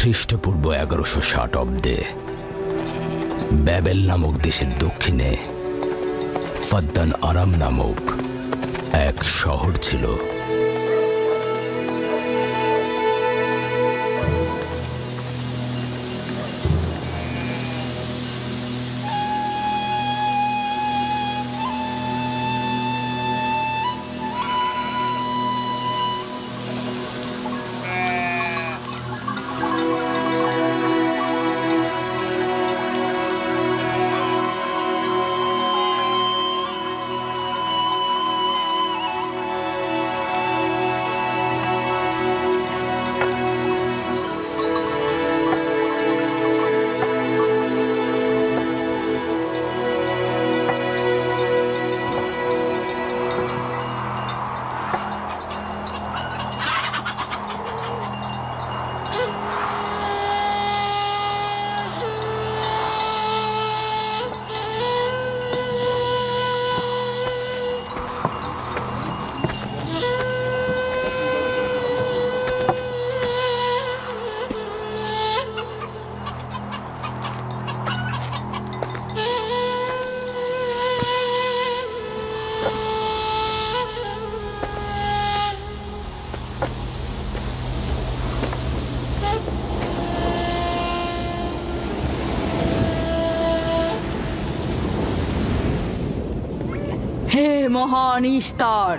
খ্রিস্টপূর্ব 1160 অব্দে ব্যাবেল নামক দেশের দক্ষিণে ফাদ্দান আরাম নামক এক শহর ছিল। হে মহান ইস্তার,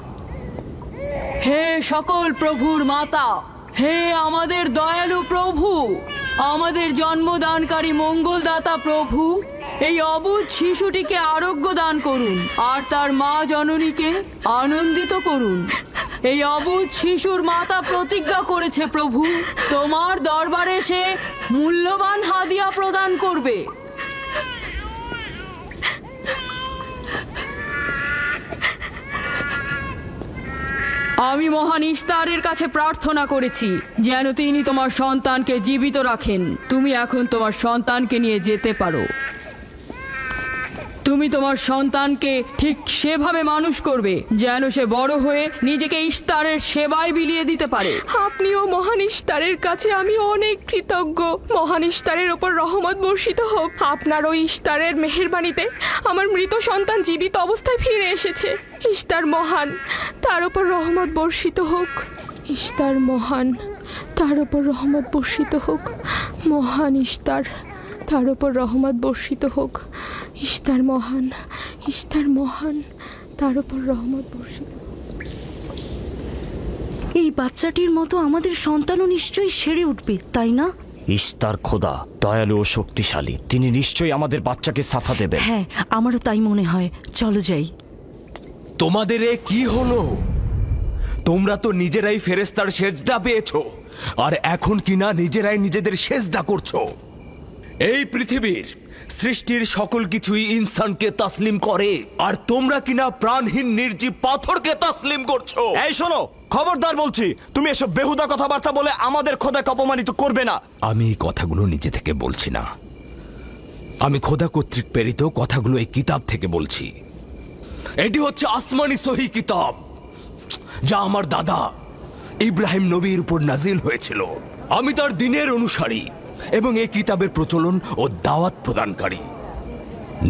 হে সকল প্রভুর মাতা, হে আমাদের দয়ালু প্রভু, আমাদের জন্মদানকারী মঙ্গলদাতা প্রভু, এই অবুঝ শিশুটিকে আরোগ্য দান করুন আর তার মা জননীকে আনন্দিত করুন। এই অবুঝ শিশুর মাতা প্রতিজ্ঞা করেছে প্রভু, তোমার দরবারে সে মূল্যবান হাদিয়া প্রদান করবে। আমি মহান ইস্তারের কাছে প্রার্থনা করেছি যেন তিনি তোমার সন্তানকে জীবিত রাখেন। তুমি এখন তোমার সন্তানকে নিয়ে যেতে পারো। তুমি তোমার সন্তানকে ঠিক সেভাবে মানুষ করবে যেন সে বড় হয়ে নিজেকে ইস্তারের সেবায় বিলিয়ে দিতে পারে। আপনিও মহান ইস্তারের কাছে আমি অনেক কৃতজ্ঞ। মহান ইস্তারের ওপর রহমত বর্ষিত হোক। আপনার ওই ইস্তারের মেহেরবানিতে আমার মৃত সন্তান জীবিত অবস্থায় ফিরে এসেছে। ইস্তার মহান, তার ওপর রহমত বর্ষিত হোক। ইস্তার মহান, তার ওপর রহমত বর্ষিত হোক। মহান ইস্তার, তার ওপর রহমত বর্ষিত হোক। ইস্তার মহান, ইস্তার মহান, তার ওপর রহমত বর্ষিত হোক। এই বাচ্চাটির মতো আমাদের সন্তানও নিশ্চয়ই সেরে উঠবে, তাই না? ইস্তার খোদা দয়ালু ও শক্তিশালী, তিনি নিশ্চয়ই আমাদের বাচ্চাকে সাফা দেবেন। হ্যাঁ, আমারও তাই মনে হয়। চলো যাই। তোমাদের এ কি হলো? তোমরা তো নিজেরাই ফেরেশতার সেজদা পেয়েছো, আর এখন কিনা নিজেরাই নিজেদের সেজদা করছো। এই পৃথিবীর সৃষ্টির সকল কিছুই ইনসানকে তাসলিম করে, আর তোমরা কিনা প্রাণহীন নির্জীব পাথরকে তাসলিম করছো। এই শোনো, খবরদার বলছি, তুমি এসব বেহুদা কথাবার্তা বলে আমাদের খোদাকে অপমানিত করবে না। আমি এই কথাগুলো নিজে থেকে বলছি না, আমি খোদা কর্তৃক প্রেরিত কথাগুলো এই কিতাব থেকে বলছি। এটি হচ্ছে আসমানি সহি কিতাব, যা আমার দাদা ইব্রাহিম নবীর উপর নাজিল হয়েছিল। আমি তার দিনের অনুসারী এবং এই কিতাবের প্রচলন ও দাওয়াত প্রদানকারী।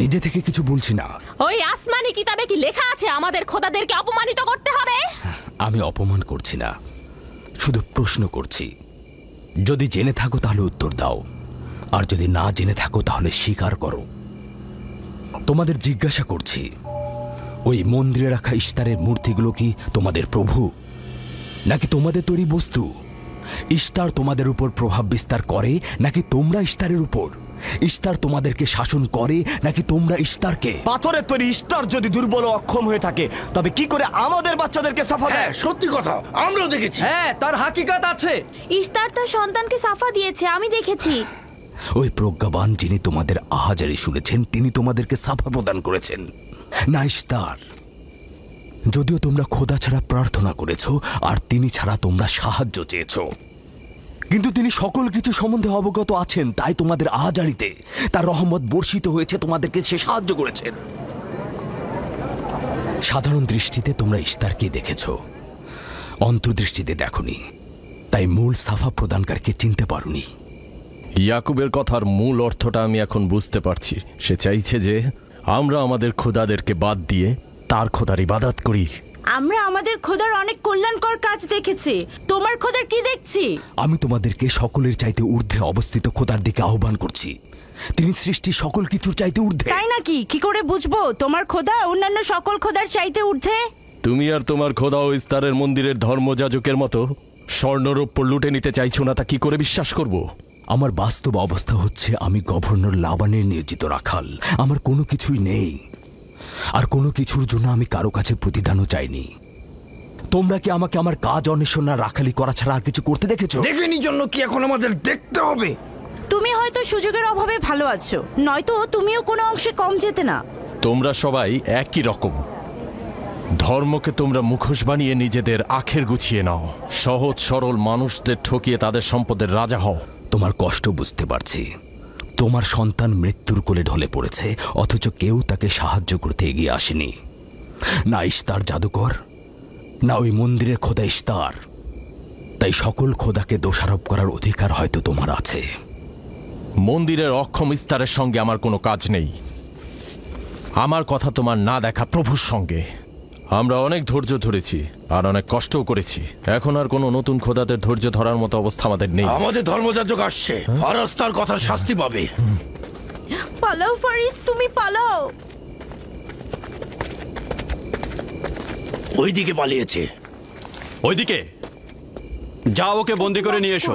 নিজে থেকে কিছু বলছি না। ওই আসমানি কিতাবে কি লেখা আছে আমাদের খোদাদেরকে অপমানিত করতে হবে? আমি অপমান করছি না, শুধু প্রশ্ন করছি। যদি জেনে থাকো তাহলে উত্তর দাও, আর যদি না জেনে থাকো তাহলে স্বীকার করো। তোমাদের জিজ্ঞাসা করছি, ওই মন্দিরে রাখা ইস্তারের মূর্তিগুলো কি তোমাদের প্রভু, নাকি তোমাদের তৈরি বস্তু? ইস্তার তোমাদের উপর প্রভাব বিস্তার করে নাকি তোমরা ইস্তারের উপর? ইস্তার তোমাদেরকে শাসন করে নাকি তোমরা ইস্তারকে? পাথরের তৈরি ইস্তার যদি দুর্বল ও অক্ষম হয়ে থাকে, তবে কি করে আমাদের বাচ্চাদেরকে সাফা দেয়? সত্যি কথা, আমরাও দেখেছি। হ্যাঁ, তার হাকিকাত আছে। ইস্তার তার সন্তানকে সাফা দিয়েছে, আমি দেখেছি। ওই প্রজ্ঞাবান যিনি তোমাদের আহাজারি শুনেছেন, তিনি তোমাদেরকে সাফা প্রদান করেছেন, না ইস্তার। যদিও তোমরা খোদা ছাড়া প্রার্থনা করেছো আর তিনি ছাড়া তোমরা সাহায্য চেয়েছো, কিন্তু তিনি সকল কিছু সম্বন্ধে অবগত আছেন, তাই তোমাদের আহাজারিতে তার রহমত বর্ষিত হয়েছে, তোমাদেরকে সে সাহায্য করেছেন। সাধারণ দৃষ্টিতে তোমরা ইস্তারকে দেখেছো, অন্তর্দৃষ্টিতে দেখোনি, তাই মূল সাফা প্রদানকারীকে চিনতে পারোনি। ইয়াকুবের কথার মূল অর্থটা আমি এখন বুঝতে পারছি। সে চাইছে যে আমরা আমাদের খোদাদেরকে বাদ দিয়ে তার খোদার ইবাদত করি। আমরা আমাদের খোদার অনেক কল্যাণকর কাজ দেখেছি, তোমার খোদার কি দেখছি? আমি তোমাদেরকে সকলের চাইতে ঊর্ধ্বে অবস্থিত খোদার দিকে আহ্বান করছি। তিনি সৃষ্টি সকল কিছুর চাইতে ঊর্ধ্বে। তাই নাকি? কি করে বুঝবো তোমার খোদা অন্যান্য সকল খোদার চাইতে ঊর্ধ্বে? তুমি আর তোমার খোদা ও ইস্তারের মন্দিরের ধর্মযাজকের মতো স্বর্ণরৌপ্য লুটে নিতে চাইছো না, তা কি করে বিশ্বাস করব? আমার বাস্তব অবস্থা হচ্ছে আমি গভর্নর লাবানের নিয়োজিত রাখাল। আমার কোনো কিছুই নেই, আর কোনো কিছুর জন্য আমি কারো কাছে প্রতিদানও চাইনি। তোমরা কি আমাকে আমার কাজ অন্বেষণ না রাখালি করা ছাড়া আর কিছু করতে দেখেছো? দেখেনি জন্য কি এখন আমাদের দেখতে হবে? তুমি হয়তো সুযোগের অভাবে ভালো আছো, নয়তো তুমিও কোনো অংশে কম যেতে না। তোমরা সবাই একই রকম। ধর্মকে তোমরা মুখোশ বানিয়ে নিজেদের আখের গুছিয়ে নাও, সহজ সরল মানুষদের ঠকিয়ে তাদের সম্পদের রাজা হও। তোমার কষ্ট বুঝতে পারছি। তোমার সন্তান মৃত্যুর কোলে ঢলে পড়েছে, অথচ কেউ তাকে সাহায্য করতে এগিয়ে আসেনি। না ইস্তার জাদুকর, না ওই মন্দিরের খোদা ইস্তার। তাই সকল খোদাকে দোষারোপ করার অধিকার হয়তো তোমার আছে। মন্দিরের অক্ষম ইস্তারের সঙ্গে আমার কোনো কাজ নেই। আমার কথা তোমার না দেখা প্রভুর সঙ্গে। আমরা অনেক ধৈর্য ধরেছি আর অনেক কষ্টও করেছি। এখন আর কোনো নতুন খোদাদের ধৈর্য ধরার মতো অবস্থা আমাদের নেই। আমাদের ধর্মযাজক আসছে, ফারাজ তার কথার শাস্তি পাবে। পালাও ফারিস, তুমি পালাও। ওইদিকে পালিয়েছে। ওইদিকে যাও, ওকে বন্দি করে নিয়ে এসো।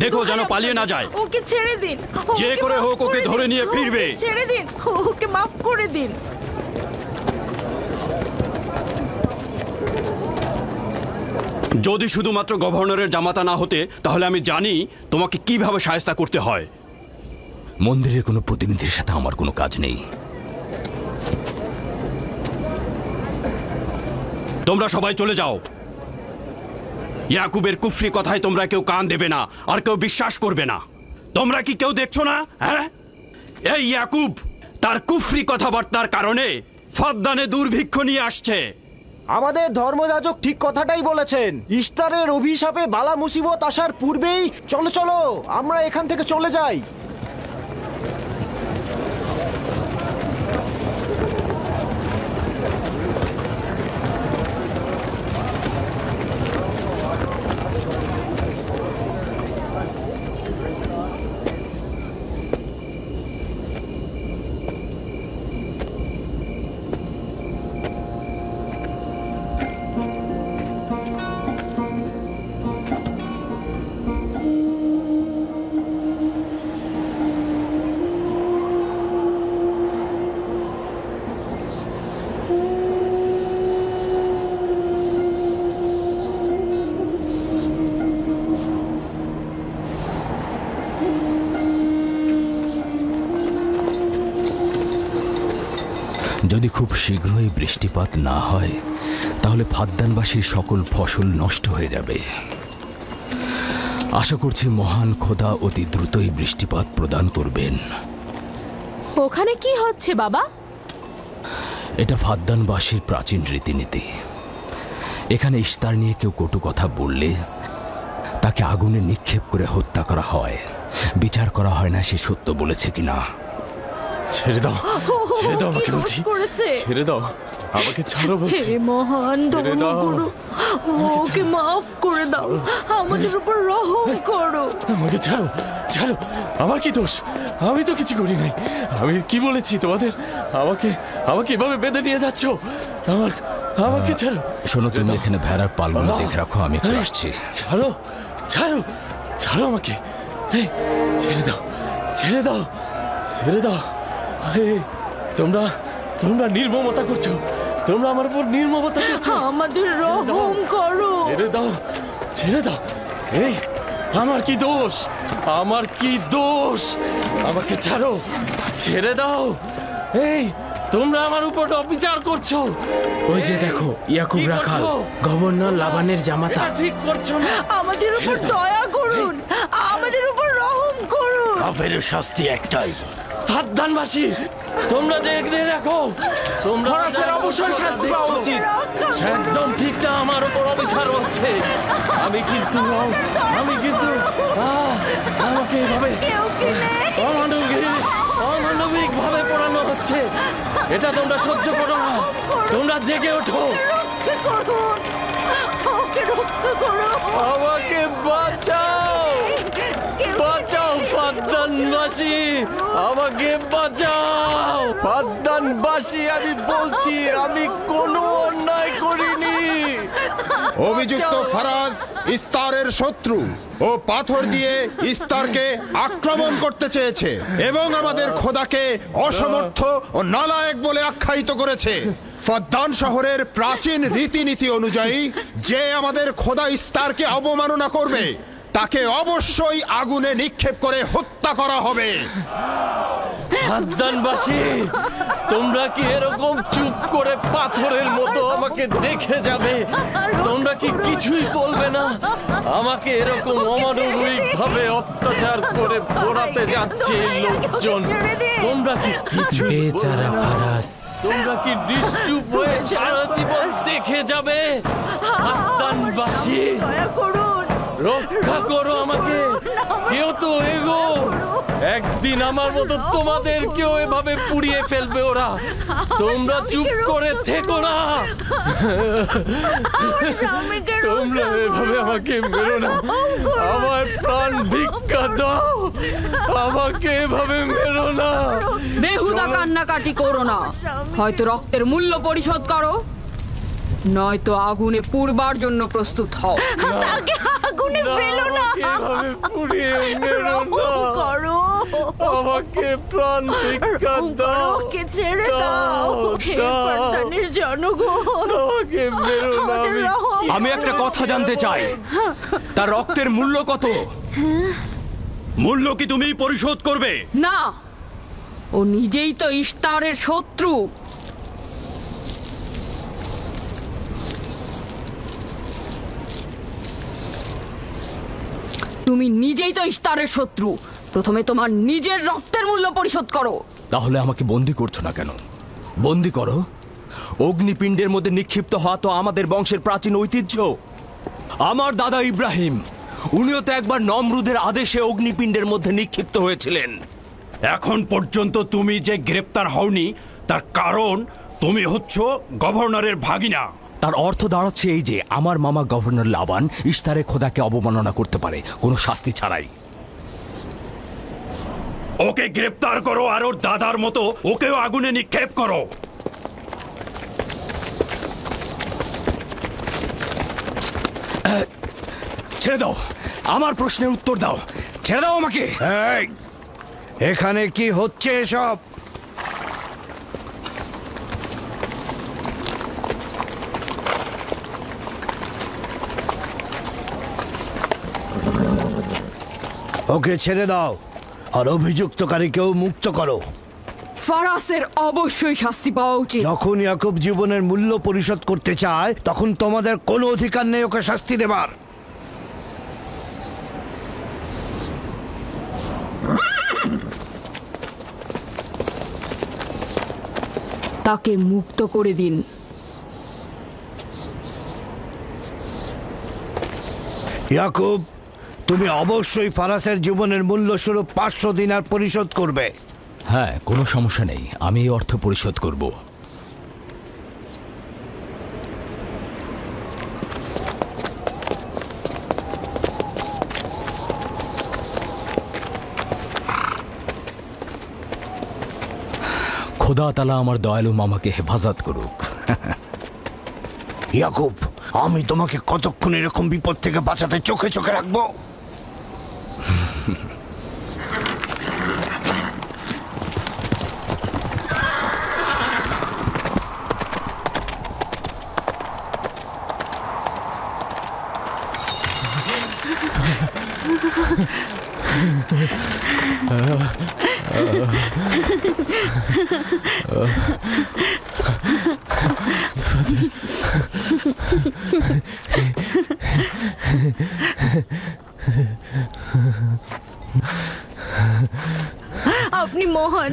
দেখো যেন পালিয়ে না যায়। ওকে ছেড়ে দিন, যে করে হোক ওকে ধরে নিয়ে ফিরবে। ছেড়ে দিন, ওকে মাফ করে দিন। যদি শুধুমাত্র গভর্নরের জামাতা না হতে, তাহলে আমি জানি তোমাকে কিভাবে শায়েস্তা করতে হয়। মন্দিরের কোনো প্রতিনিধির সাথে আমার কোনো কাজ নেই। তোমরা সবাই চলে যাও। ইয়াকুবের কুফরি কথায় তোমরা কেউ কান দেবে না, আর কেউ বিশ্বাস করবে না। তোমরা কি কেউ দেখছো না? হ্যাঁ, এই ইয়াকুব তার কুফরি কথাবার্তার কারণে ফাদ্দানে দুর্ভিক্ষ নিয়ে আসছে। আমাদের ধর্মযাজক ঠিক কথাটাই বলেছেন। ইস্তারের অভিশাপে বালা মুসিবত আসার পূর্বেই চলো চলো আমরা এখান থেকে চলে যাই। যদি খুব শীঘ্রই বৃষ্টিপাত না হয়, তাহলে ফাদ্দানবাসীর সকল ফসল নষ্ট হয়ে যাবে। আশা করছি মহান খোদা অতি দ্রুতই বৃষ্টিপাত প্রদান করবেন। ওখানে কি হচ্ছে বাবা? এটা ফাদ্দানবাসীর প্রাচীন রীতিনীতি। এখানে ইস্তার নিয়ে কেউ কটু কথা বললে তাকে আগুনে নিক্ষেপ করে হত্যা করা হয়। বিচার করা হয় না সে সত্য বলেছে কিনা। ছেড়ে দাও, ছেড়ে দাও আমাকে বলছি, ছেড়ে দাও আমাকে, ছাড়ো বলছি। হে মহান ধর্মগুরু, ওকে মাফ করে দাও, আমাদের উপর রহম করো। আমাকে ছাড়ো, ছাড়ো। আমার কি দোষ? আমি তো কিছু করি নাই। আমি কি বলেছি তোমাদের? আমাকে আমাকে এভাবে বেঁধে নিয়ে যাচ্ছ? আমাকে ছাড়ো। শোনো, তুমি এখানে ভেড়ার পালগুলো দেখে রাখো, আমি একটু আসছি। ছাড়ো, ছাড়ো, ছাড়ো আমাকে। এই, ছেড়ে দাও, ছেড়ে দাও, ছেড়ে দাও। তোমরা তোমরা নির্মমতা করছো, তোমরা আমার উপর নির্মমতা করছো। আমাদের রহম করো। ছেড়ে দাও, ছেড়ে দাও। এই, আমার কি দোষ? আমার কি দোষ? আমাকে ছাড়ো, ছেড়ে দাও। এই, তোমরা আমার উপর অবিচার করছো। ওই যে দেখো, ইয়াকুব রাখাল, গভর্নর লাবানের জামাতা। ঠিক করছো না। আমাদের উপর দয়া করুন, আমাদের উপর রহম করুন। কাফেরের শাস্তি একটাই, ফাদ্দানবাসী, তোমরা দেখে রাখো, তোমরা অবশ্যই শাস্তি পাওয়া উচিত। একদম ঠিক না, আমার উপর অবিচার হচ্ছে। আমি কিন্তু আমাকে এভাবে অমানবিক ভাবে পড়ানো হচ্ছে। এটা তোমরা সহ্য করো না, তোমরা জেগে ওঠো। আমাকে বাঁচাও, বাঁচাও ফাদ্দানবাসী, আমাকে বাঁচাও ফাদ্দানবাসী। আমি বলছি আমি কোনো অন্যায় করিনি। অভিযুক্ত ফারাজ ইস্তারের শত্রু ও পাথর দিয়ে ইস্তারকে আক্রমণ করতে চেয়েছে এবং আমাদের খোদাকে অসমর্থ ও নালায়েক বলে আখ্যায়িত করেছে। ফাদ্দান শহরের প্রাচীন রীতিনীতি অনুযায়ী যে আমাদের খোদা ইস্তারকে অবমাননা করবে তাকে অবশ্যই আগুনে নিক্ষেপ করে হত্যা করা হবে। ফাদ্দানবাসী, তোমরা কি এরকম চুপ করে পাথরের মতো আমাকে দেখে যাবে? তোমরা কি কিছুই বলবে না? আমাকে এরকম অমানবিক ভাবে অত্যাচার করে পোড়াতে যাচ্ছে এই লোকজন। তোমরা কি কিছুই বেচারা ফারাজ, তোমরা কি নিশ্চুপ হয়ে সারা জীবন দেখে যাবে? ফাদ্দানবাসী, রক্ষা করো আমাকে, কেউ তো এগো। একদিন আমার মতো তোমাদের কেউ এভাবে পুড়িয়ে ফেলবে ওরা। তোমরা চুপ করে থেকো না, তোমরা এভাবে আমাকে মেরো না, আমার প্রাণ ভিক্ষা দাও, আমাকে এভাবে মেরো না। বেহুদা কান্নাকাটি করো না, হয়তো রক্তের মূল্য পরিশোধ করো, নয়তো আগুনে পুড়বার জন্য প্রস্তুত হও। তাকে আগুনে ফেলো না, এভাবে পুড়িয়ে মেরো না, করো, আমাকে প্রাণ ভিক্ষা দাও, ওকে ছেড়ে দাও। হে ফাদ্দানের জনগণ, আমাকে মেরো না। আমাদের রহম আমি একটা কথা জানতে চাই, তার রক্তের মূল্য কত? মূল্য কি তুমি পরিশোধ করবে? না, ও নিজেই তো ইস্তারের শত্রু। তুমি নিজেই তো ইস্তারের শত্রু, প্রথমে তোমার নিজের রক্তের মূল্য পরিশোধ করো। তাহলে আমাকে বন্দি করছো না কেন? বন্দি করো। অগ্নিপিণ্ডের মধ্যে নিক্ষিপ্ত হওয়া তো আমাদের বংশের প্রাচীন ঐতিহ্য। আমার দাদা ইব্রাহিম, উনিও তো একবার নমরুদের আদেশে অগ্নিপিণ্ডের মধ্যে নিক্ষিপ্ত হয়েছিলেন। এখন পর্যন্ত তুমি যে গ্রেপ্তার হওনি তার কারণ তুমি হচ্ছ গভর্নরের ভাগিনা। তার অর্থ দাঁড়াচ্ছে এই যে আমার মামা গভর্নর লাবান ইস্তারে খোদাকে অবমাননা করতে পারে কোনো শাস্তি ছাড়াই। ওকে গ্রেপ্তার করো আর ওর দাদার মতো ওকেও আগুনে নিক্ষেপ করো। ছেড়ে দাও, আমার প্রশ্নের উত্তর দাও, ছেড়ে দাও আমাকে। এখানে কি হচ্ছে এসব? ওকে ছেড়ে দাও আর অভিযুক্তকারীকেও মুক্ত করো। ফারাসের অবশ্যই শাস্তি পাওয়া উচিত। যখন ইয়াকুব জীবনের মূল্য পরিশোধ করতে চায় তখন তোমাদের কোনো অধিকার নেই ওকে শাস্তি দেবার। তাকে মুক্ত করে দিন। ইয়াকুব, তুমি অবশ্যই ফারাসের জীবনের মূল্য স্বরূপ 500 দিনার পরিশোধ করবে। হ্যাঁ, কোনো সমস্যা নেই, আমি এই অর্থ পরিশোধ করব। খোদা তাআলা আমার দয়ালু মামাকে হেফাজত করুক। ইয়াকুব, আমি তোমাকে কতক্ষণ এরকম বিপদ থেকে বাঁচাতে চোখে চোখে রাখবো? আপনি মহান,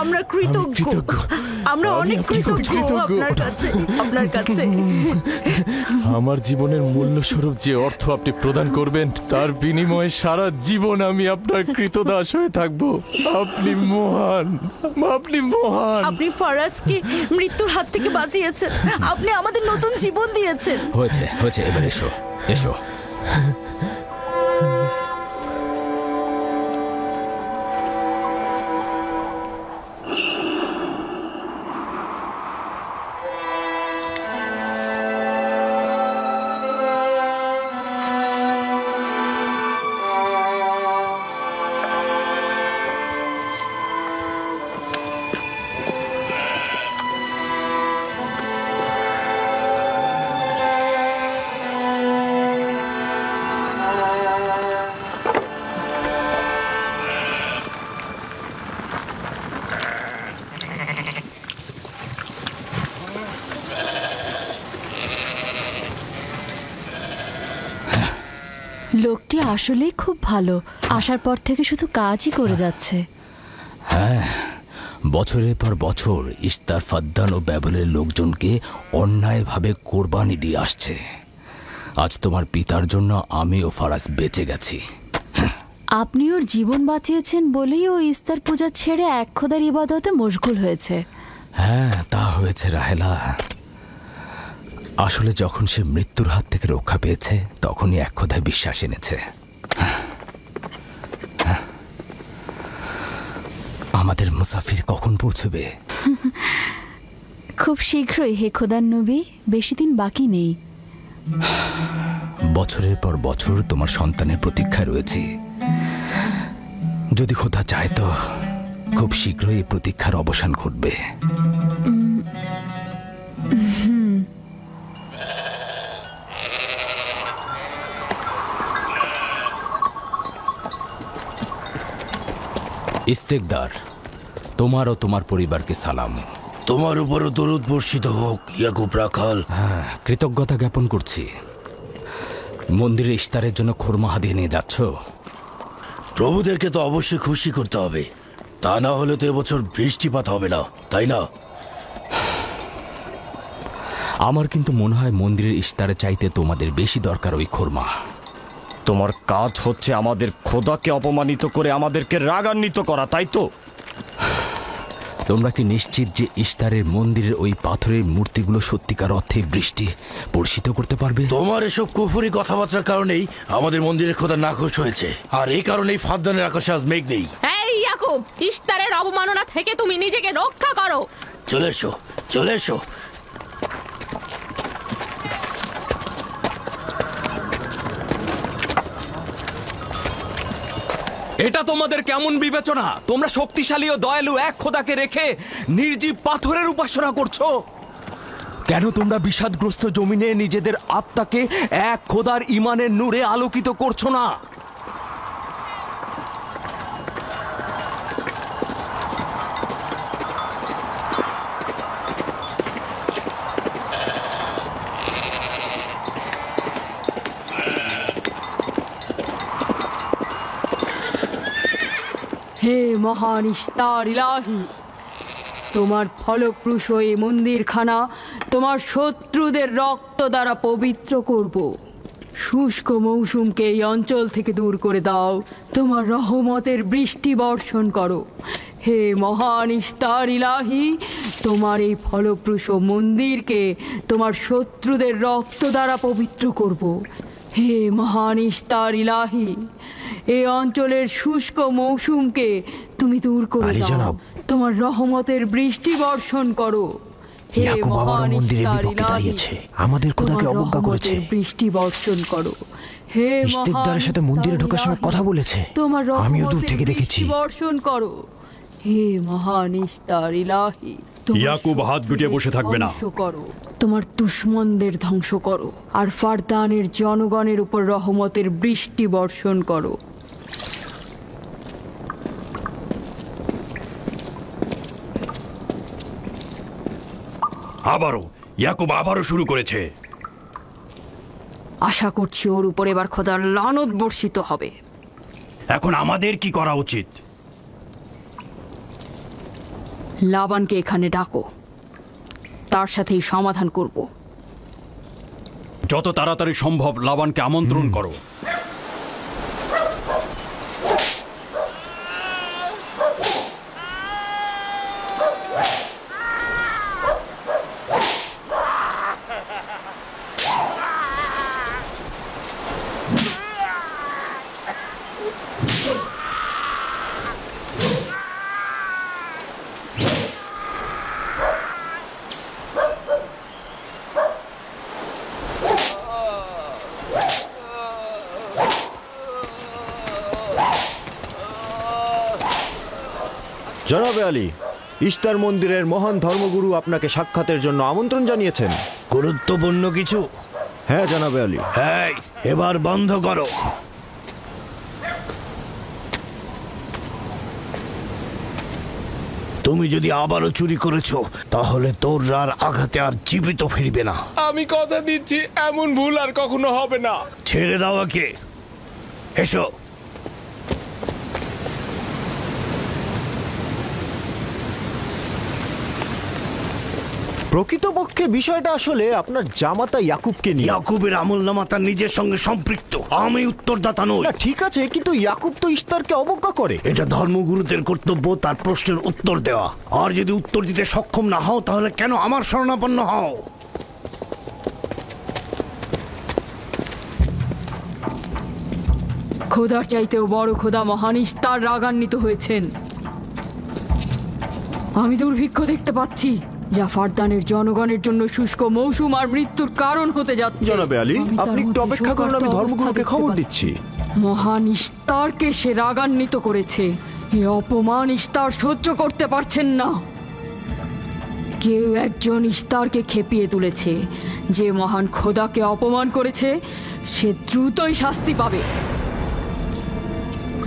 আমরা কৃতজ্ঞ, আমরা অনেক কৃতজ্ঞ আপনার কাছে। আমার জীবনের মূল্য স্বরূপ যে অর্থ আপনি প্রদান করবেন তার বিনিময়ে সারা জীবন আমি আপনার কৃতদাস হয়ে থাকবো। আপনি মহান, আপনি মহান। আপনি ফারাজকে মৃত্যুর হাত থেকে বাঁচিয়েছেন, আপনি আমাদের নতুন জীবন দিয়েছেন। হয়েছে হয়েছে, এবার এসো এসো। লোকটি আসলেই খুব ভালো, আসার পর থেকে শুধু কাজই করে যাচ্ছে। হ্যাঁ, বছরের পর বছর ইস্তার, ফাদ্দান ও ব্যাবলের লোকজনকে অন্যায়ভাবে কোরবানি দিয়ে আসছে। আজ তোমার পিতার জন্য আমি ও ফারাজ বেঁচে গেছি। আপনি ওর জীবন বাঁচিয়েছেন বলেই ও ইস্তার পূজা ছেড়ে এক খোদার ইবাদতে মশগুল হয়েছে। হ্যাঁ, তা হয়েছে রাহেলা। আসলে যখন সে মৃত্যুর হাত থেকে রক্ষা পেয়েছে তখনই এক খোদায় বিশ্বাস এনেছে। আমাদের মুসাফির কখন পৌঁছবে? খুব শীঘ্রই হে খোদার নবী, বেশি দিন বাকি নেই। বছরের পর বছর তোমার সন্তানের প্রতীক্ষায় রয়েছি। যদি খোদা চায় তো খুব শীঘ্রই এই প্রতীক্ষার অবসান ঘটবে। ইস্তেকদার, তোমার ও তোমার পরিবারকে সালাম। তোমার উপরও দরুদ বর্ষিত হোক ইয়াকুব রাখাল। হ্যাঁ, কৃতজ্ঞতা জ্ঞাপন করছি। মন্দিরে ইস্তারের জন্য খোরমা হাদিয়ে নিয়ে যাচ্ছ? প্রভুদেরকে তো অবশ্যই খুশি করতে হবে, তা না হলে তো এবছর বৃষ্টিপাত হবে না, তাই না? আমার কিন্তু মনে হয় মন্দিরের ইস্তারে চাইতে তোমাদের বেশি দরকার ওই খোরমা। তোমার কাজ হচ্ছে আমাদের খোদাকে অপমানিত করে আমাদেরকে রাগান্বিত করা, তাই তো? তোমরা কি নিশ্চিত যে ইস্তারের মন্দিরের ওই পাথরের মূর্তিগুলো সত্যিকার অর্থে বৃষ্টি বর্ষিত করতে পারবে? তোমার এসব কুফুরি কথাবার্তার কারণেই আমাদের মন্দিরের খোদা নাখোশ হয়েছে, আর এই কারণেই ফাদ্দানের আকাশে আজ মেঘ নেই। এই ইয়াকুব, ইস্তারের অবমাননা থেকে তুমি নিজেকে রক্ষা করো। চলে এসো, চলে এসো। এটা তোমাদের কেমন বিবেচনা? তোমরা শক্তিশালী ও দয়ালু এক খোদাকে রেখে নির্জীব পাথরের উপাসনা করছো। কেন তোমরা বিষাদগ্রস্ত জমিনে নিজেদের আত্মাকে এক খোদার ঈমানের নূরে আলোকিত করছো না? হে মহান ইস্তার ইলাহি, তোমার ফলপ্রসূ এই মন্দিরখানা তোমার শত্রুদের রক্ত দ্বারা পবিত্র করব। শুষ্ক মৌসুমকে এই অঞ্চল থেকে দূর করে দাও, তোমার রহমতের বৃষ্টি বর্ষণ করো। হে মহান ইস্তার ইলাহি, তোমার এই ফলপ্রসূ মন্দিরকে তোমার শত্রুদের রক্ত দ্বারা পবিত্র করব। হে মহান ইস্তার ইলাহি, এই অঞ্চলের শুষ্ক মৌসুমকে তুমি দূর করে দাও, তোমার রহমতের বৃষ্টি বর্ষণ করো। হে মহান ইস্তার ইলাহি, আমাদের খোদাকে অবজ্ঞা করেছে, বৃষ্টি বর্ষণ করো। হে ইস্তেকদারের সাথে মন্দিরে ঢোকার সময় কথা বলেছে, তোমার আমিও দূর থেকে দেখেছি। বর্ষণ করো। হে মহান ইস্তার ইলাহি, ইয়াকুব হাত গুটিয়ে বসে থাকবে না। করো, তোমার দুশমনদের ধ্বংস করো, আর ফারদানের জনগণের উপর রহমতের বৃষ্টি বর্ষণ করো। আবারও শুরু করেছে। আশা করছি ওর উপর এবার খোদার লানত বর্ষিত হবে। এখন আমাদের কি করা উচিত? লাবানকে এখানে ডাকো, তার সাথেই সমাধান করব। যত তাড়াতাড়ি সম্ভব লাবানকে আমন্ত্রণ করো। জনাবে আলী, ইস্তার মন্দিরের মহান ধর্মগুরু আপনাকে সাক্ষাতের জন্য আমন্ত্রণ জানিয়েছেন। গুরুত্বপূর্ণ কিছু? হ্যাঁ জনাবে আলী। হ্যাঁ, এবার বন্ধ করো। তুমি যদি আবারও চুরি করেছো তাহলে তোর আর আঘাতে আর জীবিত ফিরবে না। আমি কথা দিচ্ছি এমন ভুল আর কখনো হবে না। ছেড়ে দাও একে। এসো। প্রকৃতপক্ষে বিষয়টা আসলে আপনার জামাতা ইয়াকুবকে নিয়ে। ইয়াকুবের আমলনামা তার নিজের সঙ্গে সম্পৃক্ত। আমি উত্তরদাতা নই। না ঠিক আছে, কিন্তু ইয়াকুব তো ইস্তারকে অবজ্ঞা করে। এটা ধর্মগুরুদের কর্তব্য তার প্রশ্নের উত্তর দেওয়া। আর যদি উত্তর দিতে সক্ষম না হও তাহলে কেন আমার শরণাপন্ন হও? খোদার চাইতেও বড় খোদা মহান ইস্তার রাগান্বিত হয়েছেন। আমি দুর্ভিক্ষ দেখতে পাচ্ছি, যা ফারদানের জনগণের জন্য শুষ্ক মৌসুম আর মৃত্যুর কারণ হতে যাচ্ছে। জনাবে আলী, আমি তার আপনি একটু মধ্যে অপেক্ষা করুন, আমি শোকার্ত ধর্মগুরুকে অবস্থা খবর দেখতে দিচ্ছি। মহান ইস্তারকে সে রাগান্বিত করেছে। এ অপমান ইস্তার সহ্য করতে পারছেন না। কেউ একজন ইস্তারকে খেপিয়ে তুলেছে। যে মহান খোদাকে অপমান করেছে সে দ্রুতই শাস্তি পাবে।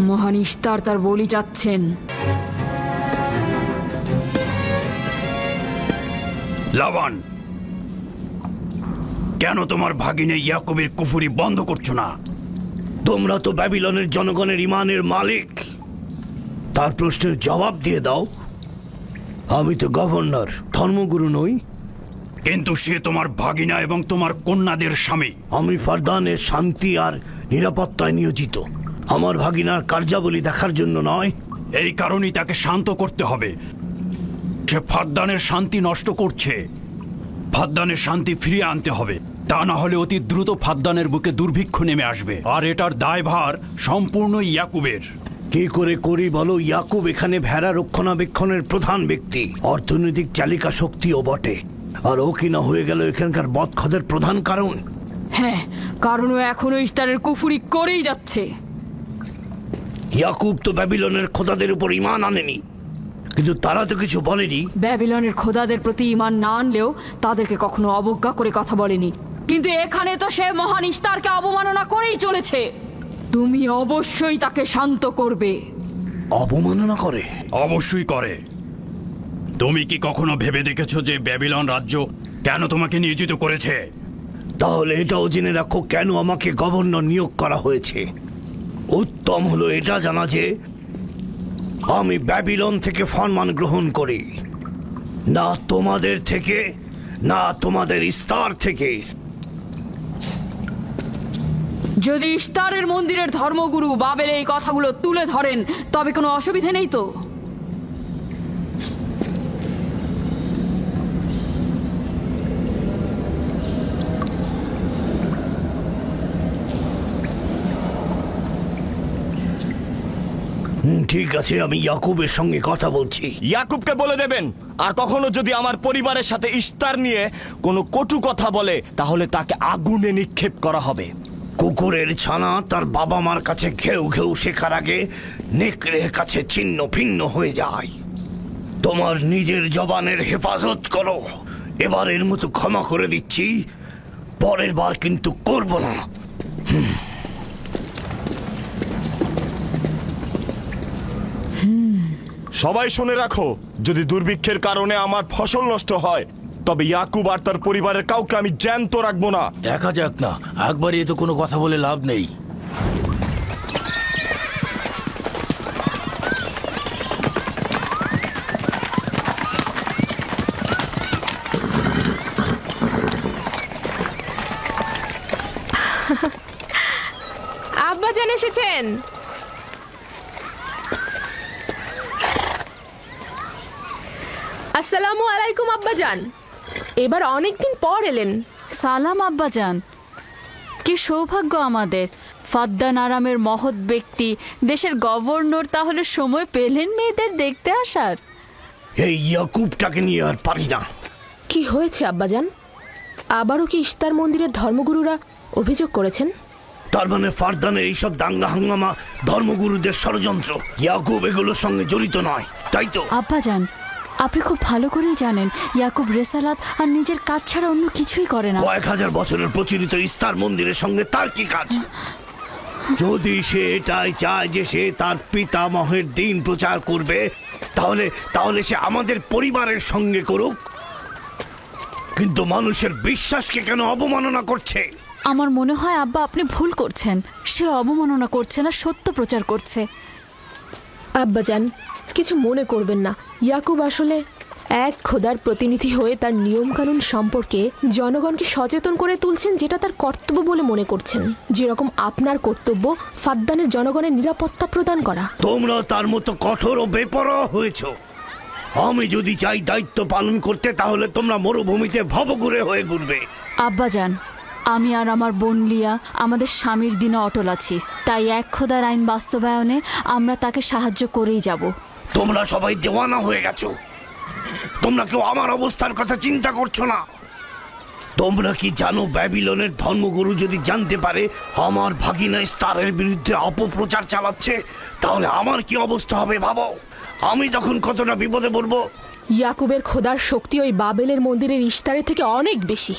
মহান ইস্তার তার বলি চাচ্ছেন। লাবান, কেন তোমার ভাগিনে ইয়াকুবের কুফরি বন্ধ করছো না? তোমরা তো ব্যাবিলনের জনগণের ইমানের মালিক। তার প্রশ্নের জবাব দিয়ে দাও। আমি তো গভর্নর, ধর্মগুরু নই। কিন্তু সে তোমার ভাগিনা এবং তোমার কন্যাদের স্বামী। আমি ফারদানের শান্তি আর নিরাপত্তায় নিয়োজিত। আমার ভাগিনার কার্যাবলী দেখার জন্য নয়। এই কারণেই তাকে শান্ত করতে হবে। সে ফারদানের শান্তি নষ্ট করছে। ফারদানের শান্তি ফিরিয়ে আনতে হবে। তা না হলে অতি দ্রুত ফারদানের বুকে দুর্ভিক্ষ নেমে আসবে, আর এটার দায়ভার সম্পূর্ণ ইয়াকুবের। কি করে করি বলো? ইয়াকুব এখানে ভেড়া রক্ষণাবেক্ষণের প্রধান ব্যক্তি, অর্থনৈতিক চালিকা শক্তিও বটে। আর ও কিনা হয়ে গেল এখানকার বদখদের প্রধান কারণ। হ্যাঁ, কারণ ও এখনো ইস্তারের কুফরি করেই যাচ্ছে। ইয়াকুব তো ব্যাবিলনের খোদাদের উপর ঈমান আনেনি, কিন্তু তারা তো কিছু বলেনি। ব্যাবিলনের খোদাদের প্রতি ঈমান না আনলেও তাদেরকে কখনো অবজ্ঞা করে কথা বলেনি। কিন্তু এখানে তো সে মহান ইস্তারকে অবমাননা করেই চলেছে। তুমি অবশ্যই তাকে শান্ত করবে। অবমাননা করে? অবশ্যই করে। তুমি কি কখনো ভেবে দেখেছো যে ব্যাবিলন রাজ্য কেন তোমাকে নিয়োজিত করেছে? তাহলে এটাও জেনে রাখো কেন আমাকে গভর্নর নিয়োগ করা হয়েছে। উত্তম হলো এটা জানা যে আমি ব্যাবিলন থেকে ফরমান গ্রহণ করি, না তোমাদের থেকে, না তোমাদের ইস্তার থেকে। যদি ইস্তারের মন্দিরের ধর্মগুরু বাবেল এই কথাগুলো তুলে ধরেন তবে কোনো অসুবিধা নেই তো? ঠিক আছে, আমি ইয়াকুবের সঙ্গে কথা বলছি। ইয়াকুবকে বলে দেবেন, আর কখনো যদি আমার পরিবারের সাথে ইস্তার নিয়ে কোনো কটু কথা বলে তাহলে তাকে আগুনে নিক্ষেপ করা হবে। কুকুরের ছানা তার বাবা মার কাছে ঘেউ ঘেউ শেখার আগে নেকড়ের কাছে ছিন্ন ভিন্ন হয়ে যায়। তোমার নিজের জবানের হেফাজত করো। এবারের মতো ক্ষমা করে দিচ্ছি, পরের বার কিন্তু করব না। সবাই শুনে রাখো, যদি দুর্ভিক্ষের কারণে আমার ফসল নষ্ট হয় তবে ইয়াকুব আর তার পরিবারের কাউকে আমি জ্যান্ত রাখবো না। দেখা যাক না, একবারই এ তো কোনো কথা বলে লাভ নেই। এসেছেন। আসসালামু আলাইকুম আব্বাজান, এবার অনেকদিন পর এলেন। সালাম আব্বাজান। কি সৌভাগ্য আমাদের, ফাদ্দান আরামের মহৎ ব্যক্তি দেশের গভর্নর তাহলে সময় পেলেন মেয়েদের দেখতে আসার। এই ইয়াকুবটাকে নিয়ে আর পারি না। কি হয়েছে আব্বাজান? আবারও কি ইস্তার মন্দিরের ধর্মগুরুরা অভিযোগ করেছেন? তার মানে ফারদানের এইসব দাঙ্গা হাঙ্গামা ধর্মগুরুদের ষড়যন্ত্র। ইয়াকুব এগুলোর সঙ্গে জড়িত নয়, তাই তো? আব্বাজান, আপনি খুব ভালো করেই জানেন ইয়াকুব রেসালাত আর নিজের কাজ ছাড়া অন্য কিছুই করে না। কয়েক হাজার বছরের প্রচলিত ইস্তার মন্দিরের সঙ্গে তার কি কাজ? যদি সে এটাই চায় যে সে তার পিতামহের দিন প্রচার করবে, তাহলে সে আমাদের পরিবারের সঙ্গে করুক। কিন্তু মানুষের বিশ্বাসকে কেন অবমাননা করছে? আমার মনে হয় আব্বা আপনি ভুল করছেন। সে অবমাননা করছে না, সত্য প্রচার করছে। আব্বাজান, কিছু মনে করবেন না। ইয়াকুব আসলে এক খোদার প্রতিনিধি হয়ে তার নিয়মকানুন সম্পর্কে জনগণকে সচেতন করে তুলছেন, যেটা তার কর্তব্য বলে মনে করছেন। যেরকম আপনার কর্তব্য ফাদ্দানের জনগণের নিরাপত্তা প্রদান করা। তোমরা তার মতো কঠোর ও বেপরোয়া হয়েছো। আমি যদি চাই দায়িত্ব পালন করতে, তাহলে তোমরা মরুভূমিতে ভবঘুরে হয়ে ঘুরবে। আব্বাজান, আমি আর আমার বোন লিয়া আমাদের স্বামীর দিনে অটল আছি, তাই এক খোদার আইন বাস্তবায়নে আমরা তাকে সাহায্য করেই যাব। তোমরা সবাই দেওয়ানা হয়ে গেছো। তোমরা কেউ আমার অবস্থার কথা চিন্তা করছো না। তোমরা কি জানো, ব্যাবিলনের ধর্মগুরু যদি জানতে পারে আমার ভাগিনা ইস্তারের বিরুদ্ধে অপপ্রচার চালাচ্ছে, তাহলে আমার কি অবস্থা হবে ভাবো। আমি তখন কতটা বিপদে পড়বো। ইয়াকুবের খোদার শক্তি ওই বাবেলের মন্দিরের ইস্তারের থেকে অনেক বেশি।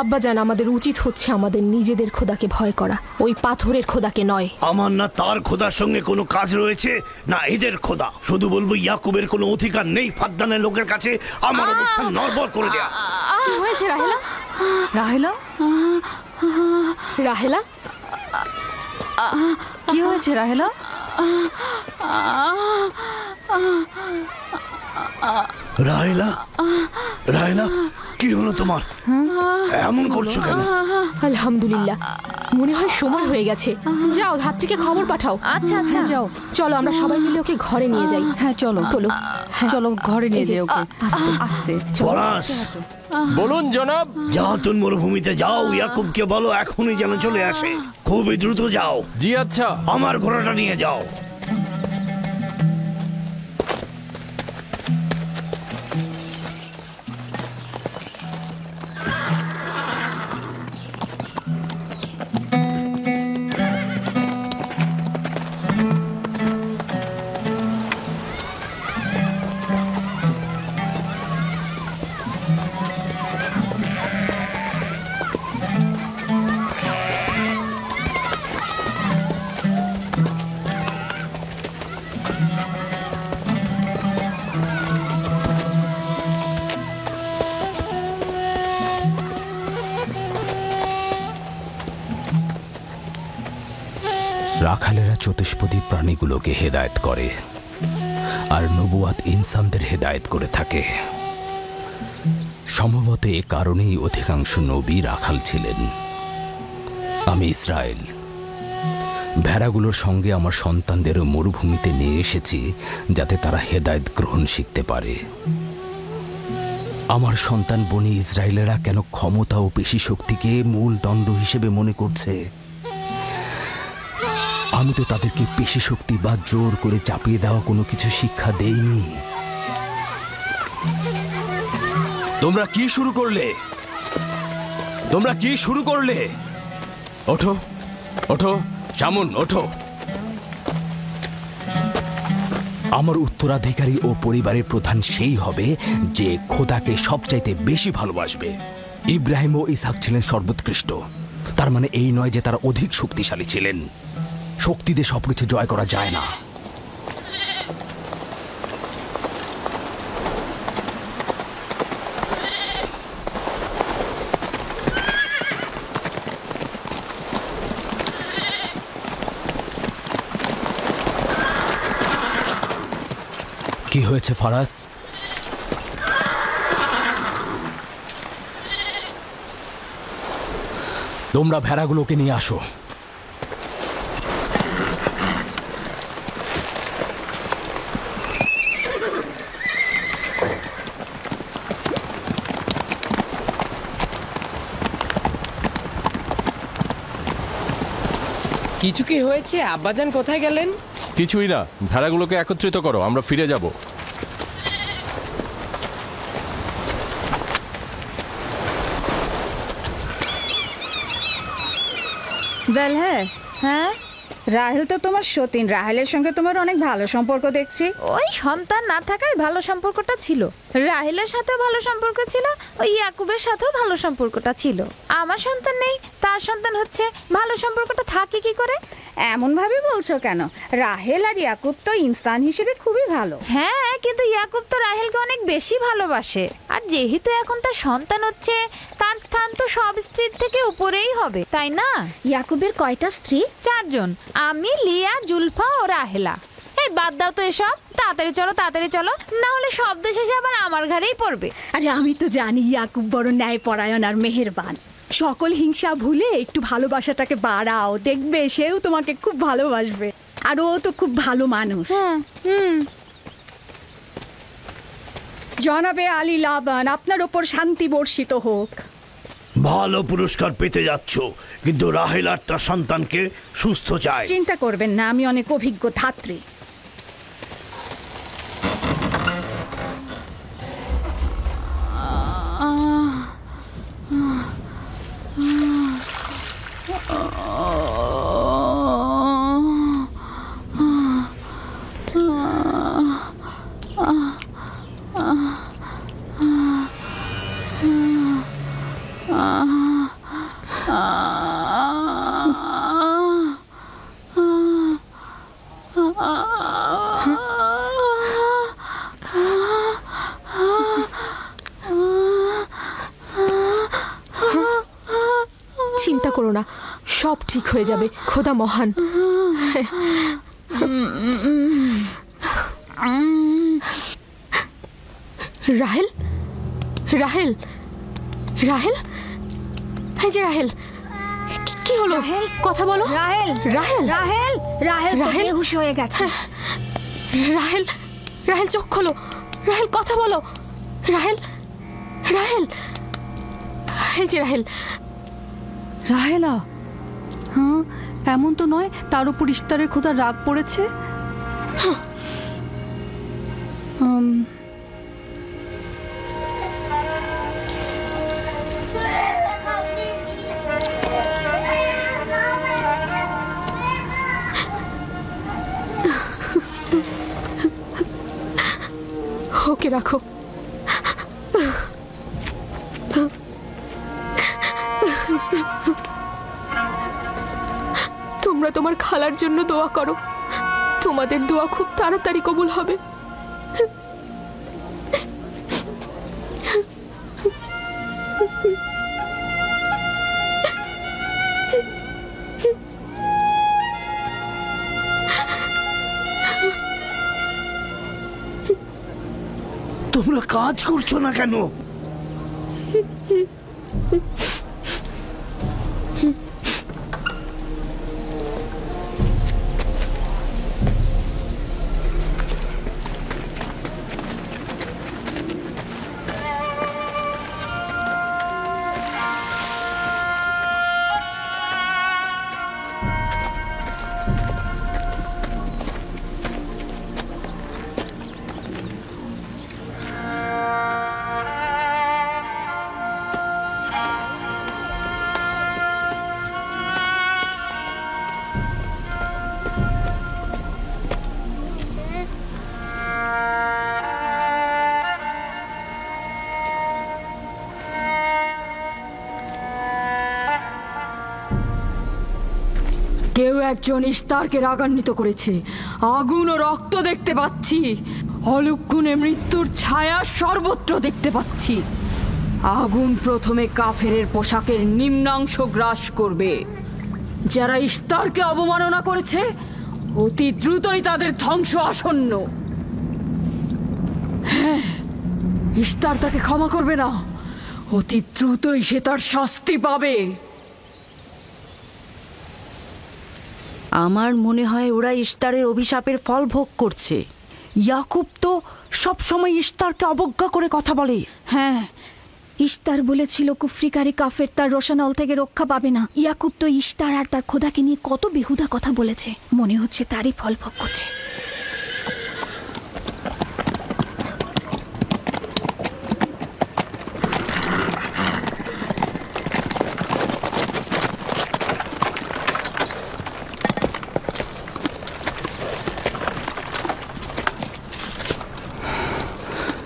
আব্বাজান, আমাদের উচিত হচ্ছে আমাদের নিজেদের খোদাকে ভয় করা, ওই পাথরের খোদাকে নয়। আমার না তার খোদার সঙ্গে কোনো কাজ রয়েছে, না এদের খোদা। শুধু বলবো ইয়াকুবের কোনো অধিকার নেই ফাদ্দানের লোকের কাছে আমার অবস্থান নড়বড় করে দেয়া। কি হয়েছে রাহেলা? রাহেলা, রাহেলা, কি হয়েছে রাহেলা? রাহেলা, রাহেলা, কি হলো তোমার? এমন করছো কেন? আলহামদুলিল্লাহ, মনে হয় সময় হয়ে গেছে। যাও, ধাত্রীকে খবর পাঠাও। আচ্ছা আচ্ছা, যাও। চলো আমরা সবাই মিলে ওকে ঘরে নিয়ে যাই। হ্যাঁ চলো, চলো, চলো ঘরে নিয়ে যাই ওকে। আস্তে আস্তে। পলাশ, বলুন জনাব। যাও তুমি মরুভূমিতে যাও, ইয়াকুবকে বলো এখনই যেন চলে আসে। খুবই দ্রুত যাও। জি আচ্ছা। আমার ঘোড়াটা নিয়ে যাও। রাখালেরা চতুষ্পদী প্রাণীগুলোকে হেদায়েত করে, আর নবুয়াত ইনসানদের হেদায়েত করে থাকে। সম্ভবত এ কারণেই অধিকাংশ নবী রাখাল ছিলেন। আমি ইসরায়েল ভেড়াগুলোর সঙ্গে আমার সন্তানদেরও মরুভূমিতে নিয়ে এসেছি, যাতে তারা হেদায়েত গ্রহণ শিখতে পারে। আমার সন্তান বনি ইসরায়েলেরা কেন ক্ষমতা ও পেশি শক্তিকে মূল দণ্ড হিসেবে মনে করছে? আমি তো তাদেরকে পেশি শক্তি বা জোর করে চাপিয়ে দেওয়া কোনো কিছু শিক্ষা দেইনি। তোমরা কি শুরু করলে? তোমরা কি শুরু করলে? ওঠো, ওঠো শামুন, ওঠো। আমার উত্তরাধিকারী ও পরিবারের প্রধান সেই হবে যে খোদাকে সবচাইতে বেশি ভালোবাসবে। ইব্রাহিম ও ইসহাক ছিলেন সর্বোৎকৃষ্ট। তার মানে এই নয় যে তারা অধিক শক্তিশালী ছিলেন। শক্তি দিয়ে সবকিছু জয় করা যায় না। কি হয়েছে ফারাজ? তোমরা ভেড়াগুলোকে নিয়ে আসো। কিছু কি হয়েছে? আব্বাজান কোথায় গেলেন? কিছুই না, ভেড়াগুলোকে একত্রিত করো, আমরা ফিরে যাব। বেল, হ্যাঁ, রাহেল তো তোমার সতীন। রাহেলের সঙ্গে তোমার অনেক ভালো সম্পর্ক দেখছি। ওই সন্তান না থাকায় ভালো সম্পর্কটা ছিল। রাহেলের সাথে ভালো সম্পর্ক ছিল, ওই ইয়াকুবের সাথেও ভালো সম্পর্কটা ছিল। আমার সন্তান নেই, তার সন্তান হচ্ছে, ভালো সম্পর্কটা থাকে কি করে? এমন ভাবে বলছো কেন? রাহেল আর ইয়াকুব তো ইনসান হিসেবে খুবই ভালো। হ্যাঁ, কিন্তু ইয়াকুব তো রাহেলকে অনেক বেশি ভালোবাসে। আর যেহেতু এখন তার সন্তান হচ্ছে, তার স্থান তো সব স্ত্রীর থেকে উপরেই হবে, তাই না? ইয়াকুবের কয়টা স্ত্রী? 4 জন, আমি, লিয়া, জুলফা ও রাহেলা। এই বাদ দাও তো এসব, তাড়াতাড়ি চলো, না হলে শব্দ শেষে আবার আমার ঘাড়েই পড়বে। আরে আমি তো জানি ইয়াকুব বড় ন্যায়পরায়ণ আর মেহেরবান। সকল হিংসা ভুলে একটু ভালোবাসাটাকে বাড়াও, দেখবে সেও তোমাকে খুব ভালোবাসবে। আর ও তো খুব ভালো মানুষ। জনাবে আলী লাবান, আপনার ওপর শান্তি বর্ষিত হোক। ভালো পুরস্কার পেতে যাচ্ছ, কিন্তু রাহেল আর তার সন্তানকে সুস্থ চাই। চিন্তা করবেন না, আমি অনেক অভিজ্ঞ ধাত্রী। চিন্তা করো না, সব ঠিক হয়ে যাবে, খোদা মহান। রাহেল, রাহেল, রাহেল, এই যে রাহেল, কি হলো? কথা বলো। রাহেল, রাহেল, রাহেল, রাহেল রাহেল বেহুশ হয়ে গেছে। রাহেল, রাহেল চোখ খোলো, রাহেল কথা বলো, রাহেল, রাহেল, এই যে রাহেল। রাহেলা, হ্যাঁ, এমন তো নয় তার উপর ইস্তারের খোদা রাগ পড়েছে। ওকে রাখো। তোমরা তোমার খালার জন্য দোয়া করো, তোমাদের দোয়া খুব তাড়াতাড়ি কবুল হবে। তোমরা কাজ করছো না কেন? কেউ একজন ইস্তারকে রাগান্বিত করেছে। আগুন ও রক্ত দেখতে পাচ্ছি, অলক্ষণে মৃত্যুর ছায়া সর্বত্র দেখতে পাচ্ছি। আগুন প্রথমে কাফেরের পোশাকের নিম্নাংশ গ্রাস করবে। যারা ইস্তারকে অবমাননা করেছে, অতি দ্রুতই তাদের ধ্বংস আসন্ন। হ্যাঁ, ইস্তার তাকে ক্ষমা করবে না, অতি দ্রুতই সে তার শাস্তি পাবে। আমার মনে হয় ওরা ইস্তারের অভিশাপের ফল ভোগ করছে। ইয়াকুব তো সব সময় ইস্তারকে অবজ্ঞা করে কথা বলে। হ্যাঁ, ইশতার বলেছিল কুফরিকারী কাফের তার রোশানল থেকে রক্ষা পাবে না। ইয়াকুব তো ইশতার আর তার খোদাকে নিয়ে কত বেহুদা কথা বলেছে, মনে হচ্ছে তারই ফল ভোগ করছে।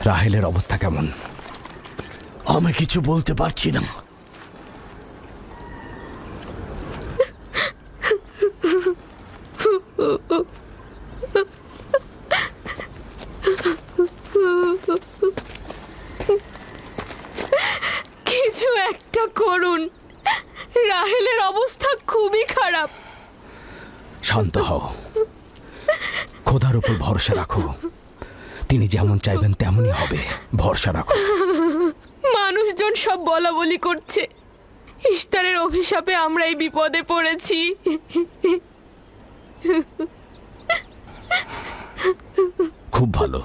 রাহেলের অবস্থা কেমন? আমি কিছু বলতে পারছি না। কিছু একটা করুন, রাহেলের অবস্থা খুবই খারাপ। শান্ত হও, খোদার উপর ভরসা রাখো, তিনি যেমন চাইবেন তেমনই হবে, ভরসা রাখো। মানুষজন সব বলা বলি করছে, ইশতারের অভিশাপে আমরা এই বিপদে পড়েছি। খুব ভালো,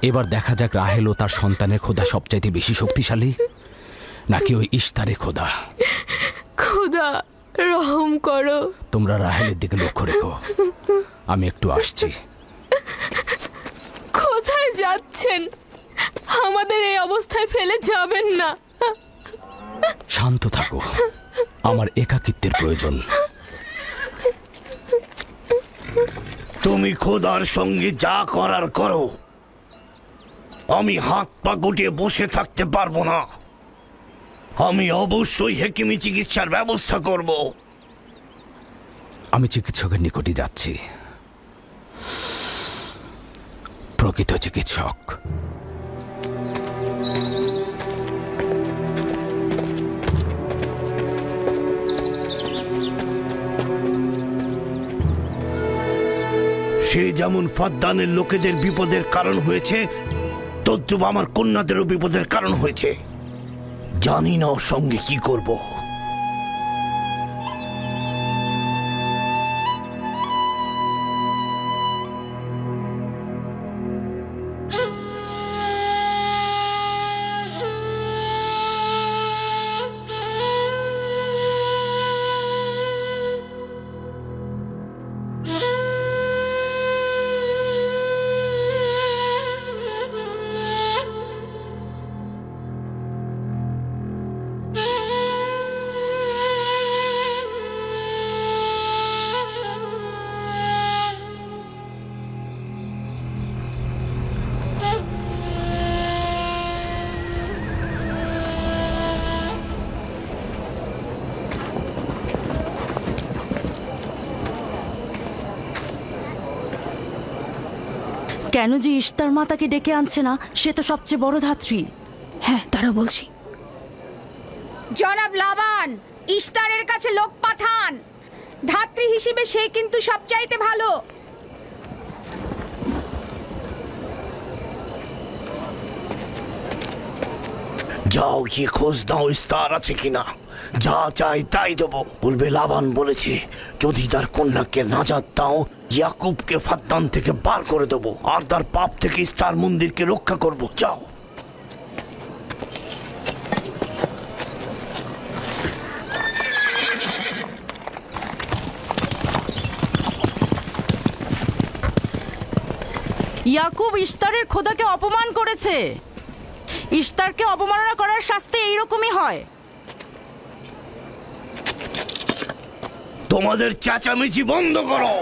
এবার দেখা যাক রাহেল ও তার সন্তানের খোদা সবচাইতে বেশি শক্তিশালী নাকি ওই ইশতারে খোদা। খোদা রহম করো। তোমরা রাহেলের দিকে লক্ষ্য রেখো, আমি একটু আসছি। কোথায় যাচ্ছেন? আমাদের এই অবস্থায় ফেলে যাবেন না। শান্ত থাকো, আমার একাকিত্বের প্রয়োজন। তুমি খোদার সঙ্গে যা করার করো, আমি হাত পা গুটিয়ে বসে থাকতে পারবো না। আমি অবশ্যই হেকিমি চিকিৎসার ব্যবস্থা করব। আমি চিকিৎসকের নিকটে যাচ্ছি, প্রকৃত চিকিৎসক। সে যেমন ফাদ্দানের লোকেদের বিপদের কারণ হয়েছে, তদ্রুপ আমার কন্যাদেরও বিপদের কারণ হয়েছে। জানি না ওর সঙ্গে কি করব। কেন যে ইশতার মাতাকে ডেকে আনছে না, সে তো সবচেয়ে বড় ধাত্রী। হ্যাঁ, তারা বলছি। জনাব লাবান, ইশতারের কাছে লোক পাঠান। ধাত্রী হিসেবে সে কিন্তু সবচাইতে ভালো। যাও গিয়ে খোঁজ নাও ইস্তার আছে কিনা। যা চাই তাই দেবো। বলবে লাবান বলেছে যদি তার কন্যাকে নাজাত দাও, ইয়াকুবকে ফাদ্দান থেকে বার করে দেবো আর তার পাপ থেকে ইস্তার মন্দিরকে রক্ষা করবো। যাও। ইয়াকুব ইশতারের খোদাকে অপমান করেছে। ইশতারকে অবমাননা করার শাস্তি এইরকমই হয়। তোমাদের চেঁচামেচি বন্ধ করো।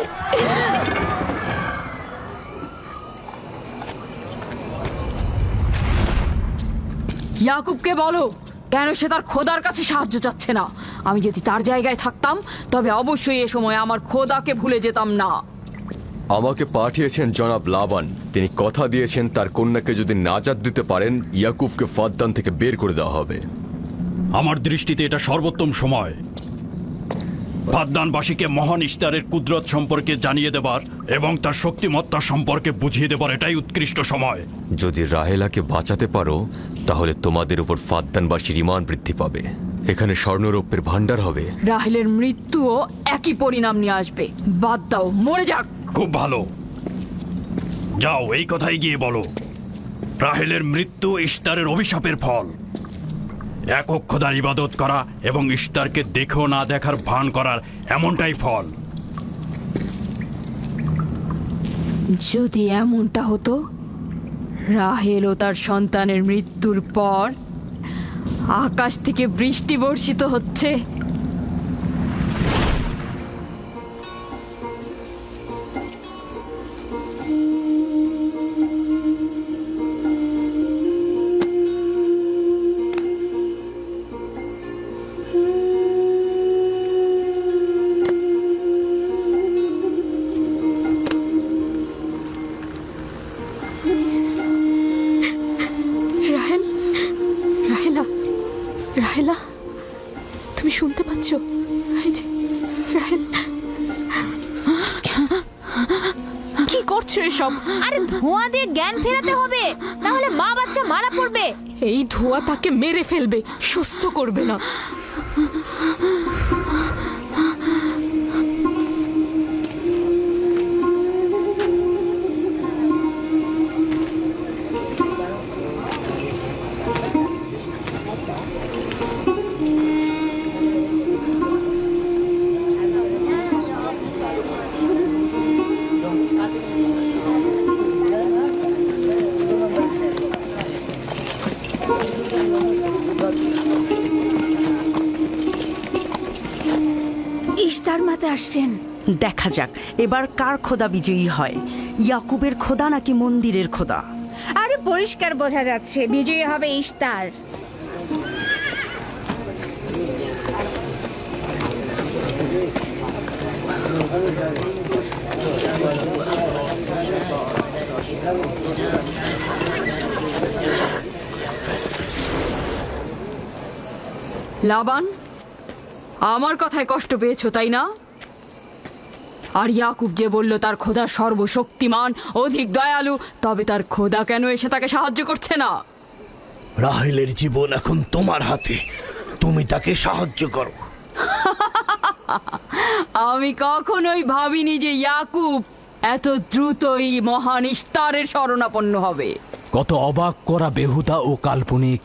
ইয়াকুবকে বলো কেন সে তার খোদার কাছে সাহায্য চাচ্ছে না। আমি যদি তার জায়গায় থাকতাম তবে অবশ্যই এ সময় আমার খোদাকে ভুলে যেতাম না। আমাকে পাঠিয়েছেন জনাব লাবান। তিনি কথা দিয়েছেন তার কন্যাকে যদি নাজাত দিতে পারেন, ইয়াকুবকে ফাদ্দান থেকে বের করে দেওয়া হবে। আমার দৃষ্টিতে এটা সর্বোত্তম সময় ফাদ্দানবাসীকে মহান ইশতারের কুদরত সম্পর্কে জানিয়ে দেবার এবং তার শক্তিমত্তা সম্পর্কে বুঝিয়ে দেবার এটাই উৎকৃষ্ট সময়। যদি রাহেলাকে বাঁচাতে পারো তাহলে তোমাদের উপর ফাদ্দানবাসীর ঈমান বৃদ্ধি পাবে। এখানে স্বর্ণরৌপ্যের ভান্ডার হবে। রাহেলের মৃত্যুও একই পরিণাম নিয়ে আসবে। বাদ দাও, মরে যাক। খুব ভালো, যাও এই কথাই গিয়ে বলো রাহেলের মৃত্যু ইশতারের অভিশাপের ফল। একক খোদার ইবাদত করা এবং ইশতারকে দেখেও না দেখার ভান করার এমনটাই ফল। যদি এমনটা হতো, রাহেল ও তার সন্তানের মৃত্যুর পর আকাশ থেকে বৃষ্টি বর্ষিত হচ্ছে, রাহেলা, তুমি শুনতে পাচ্ছ? রাহেল, কি করছো এসব? আরে ধোঁয়া দিয়ে জ্ঞান ফেরাতে হবে, তাহলে মা বাচ্চা মারা পড়বে। এই ধোঁয়া তাকে মেরে ফেলবে, সুস্থ করবে না। ইশতার মাতে আসছেন। দেখা যাক এবার কার খোদা বিজয়ী হয়, ইয়াকুবের খোদা নাকি মন্দিরের খোদা? আরে পরিষ্কার বোঝা যাচ্ছে বিজয়ী হবে ইশতার। লাবান, আমার কথায় কষ্ট পেয়েছো তাই না? আর ইয়াকুব যে বলল তার খোদা সর্বশক্তিমান, অধিক দয়ালু, তবে তার খোদা কেন এসে তাকে সাহায্য করছে না? রাহেলের জীবন এখন তোমার হাতে, তুমি তাকে সাহায্য করো। আমি কখনোই ভাবিনি যে ইয়াকুব এত দ্রুতই মহান ইশতারের শরণাপন্ন হবে। কত অবাক করা বেহুদা ও কাল্পনিক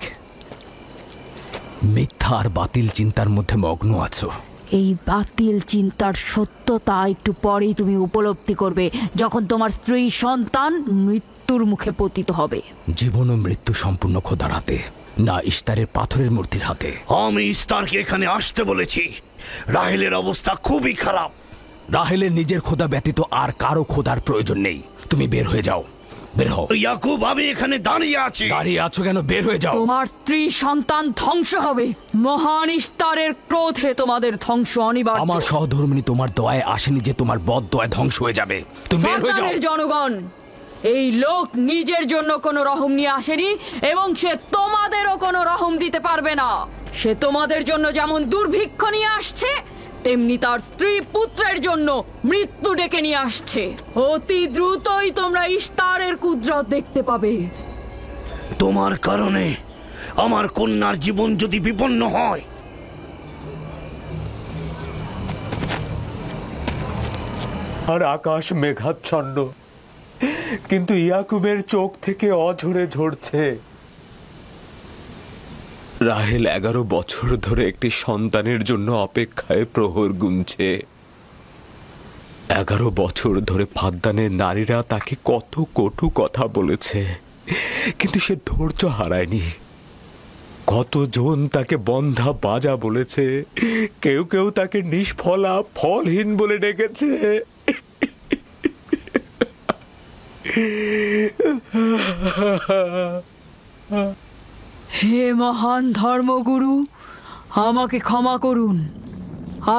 মিথ্যা আর বাতিল চিন্তার মধ্যে মগ্ন আছো। এই বাতিল চিন্তার সত্যতা একটু পরেই তুমি উপলব্ধি করবে, যখন তোমার স্ত্রী সন্তান মৃত্যুর মুখে পতিত হবে। জীবন ও মৃত্যু সম্পূর্ণ খোদার হাতে, না ইশতারের পাথরের মূর্তির হাতে। আমি ইশতারকে এখানে আসতে বলেছি। রাহেলের অবস্থা খুবই খারাপ। রাহেলের নিজের খোদা ব্যতীত আর কারো খোদার প্রয়োজন নেই। তুমি বের হয়ে যাও, বের হও। ইয়াকুব, আমি এখানে দাঁড়িয়ে আছি। দাঁড়িয়ে আছো কেন? বের হয়ে যাও। তোমার স্ত্রী সন্তান ধ্বংস হবে, মহান ইশতারের ক্রোধে তোমাদের ধ্বংস অনিবার্য। আমার সহধর্মিনী তোমার দয়ায় আসেনি যে তোমার বদ দয়ায় ধ্বংস হয়ে যাবে। তুমি বের হয়ে যাও। জনগণ, এই লোক নিজের জন্য কোনো রহম নিয়ে আসেনি এবং সে তোমাদেরও কোনো রহম দিতে পারবে না। সে তোমাদের জন্য যেমন দুর্ভিক্ষ নিয়ে আসছে, তেমনি তার স্ত্রী পুত্রের জন্য মৃত্যু ডেকে নিয়ে আসছে। অতি দ্রুতই তোমরা ইশতারের কুদরত দেখতে পাবে। তোমার কারণে আমার কন্যার জীবন যদি বিপন্ন হয়, আর আকাশ মেঘাচ্ছন্ন, কিন্তু ইয়াকুবের চোখ থেকে অঝরে ঝরছে। রাহেল 11 বছর ধরে একটি সন্তানের জন্য অপেক্ষায় প্রহর গুনছে। 11 বছর ধরে ফাদ্দানের নারীরা তাকে কত কটু কথা বলেছে, কিন্তু সে ধৈর্য হারায়নি। কতজন তাকে বন্ধা বাজা বলেছে, কেউ কেউ তাকে নিষ্ফলা ফলহীন বলে ডেকেছে। হে মহান ধর্মগুরু, আমাকে ক্ষমা করুন।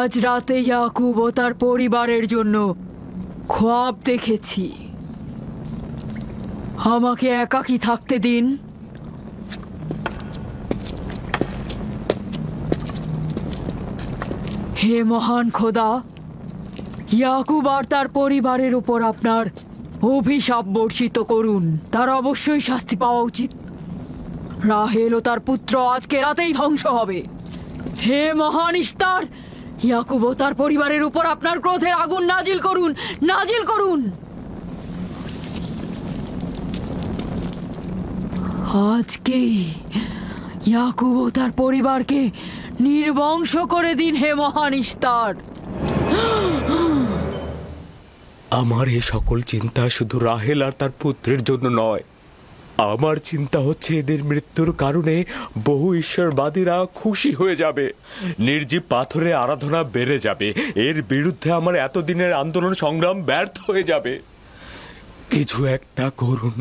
আজ রাতে ইয়াকুব ও তার পরিবারের জন্য খোয়াব দেখেছি। আমাকে একাকী থাকতে দিন। হে মহান খোদা, ইয়াকুব আর তার পরিবারের উপর আপনার অভিশাপ বর্ষিত করুন। তার অবশ্যই শাস্তি পাওয়া উচিত। রাহেল ও তার পুত্র আজকে রাতেই ধ্বংস হবে। হে মহান ইশতার, ইয়াকুব ও তার পরিবারের উপর আপনার ক্রোধের আগুন নাজিল করুন, নাজিল করুন। আজকেই ইয়াকুব ও তার পরিবারকে নির্বংশ করে দিন হে মহান ইস্তার। আমার এই সকল চিন্তা শুধু রাহেল আর তার পুত্রের জন্য নয়, আমার চিন্তা হচ্ছে এদের মৃত্যুর কারণে বহু ঈশ্বরবাদীরা খুশি হয়ে যাবে, নির্জীব পাথরে আরাধনা বেড়ে যাবে, এর বিরুদ্ধে আমার এতদিনের আন্দোলন সংগ্রাম ব্যর্থ হয়ে যাবে। কিছু একটা করুন,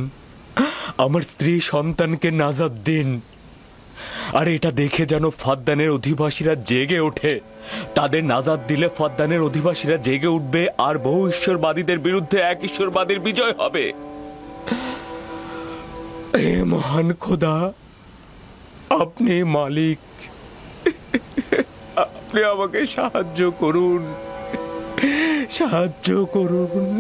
আমার স্ত্রী সন্তানকে নাজাত দিন। আর এটা দেখে যেন ফাদ্দানের অধিবাসীরা জেগে ওঠে। তাদের নাজাত দিলে ফাদ্দানের অধিবাসীরা জেগে উঠবে আর বহু ঈশ্বরবাদীদের বিরুদ্ধে এক ঈশ্বরবাদীর বিজয় হবে। হে মহান খোদা, আপনি মালিক, আপনি আমাকে সাহায্য করুন, সাহায্য করুন।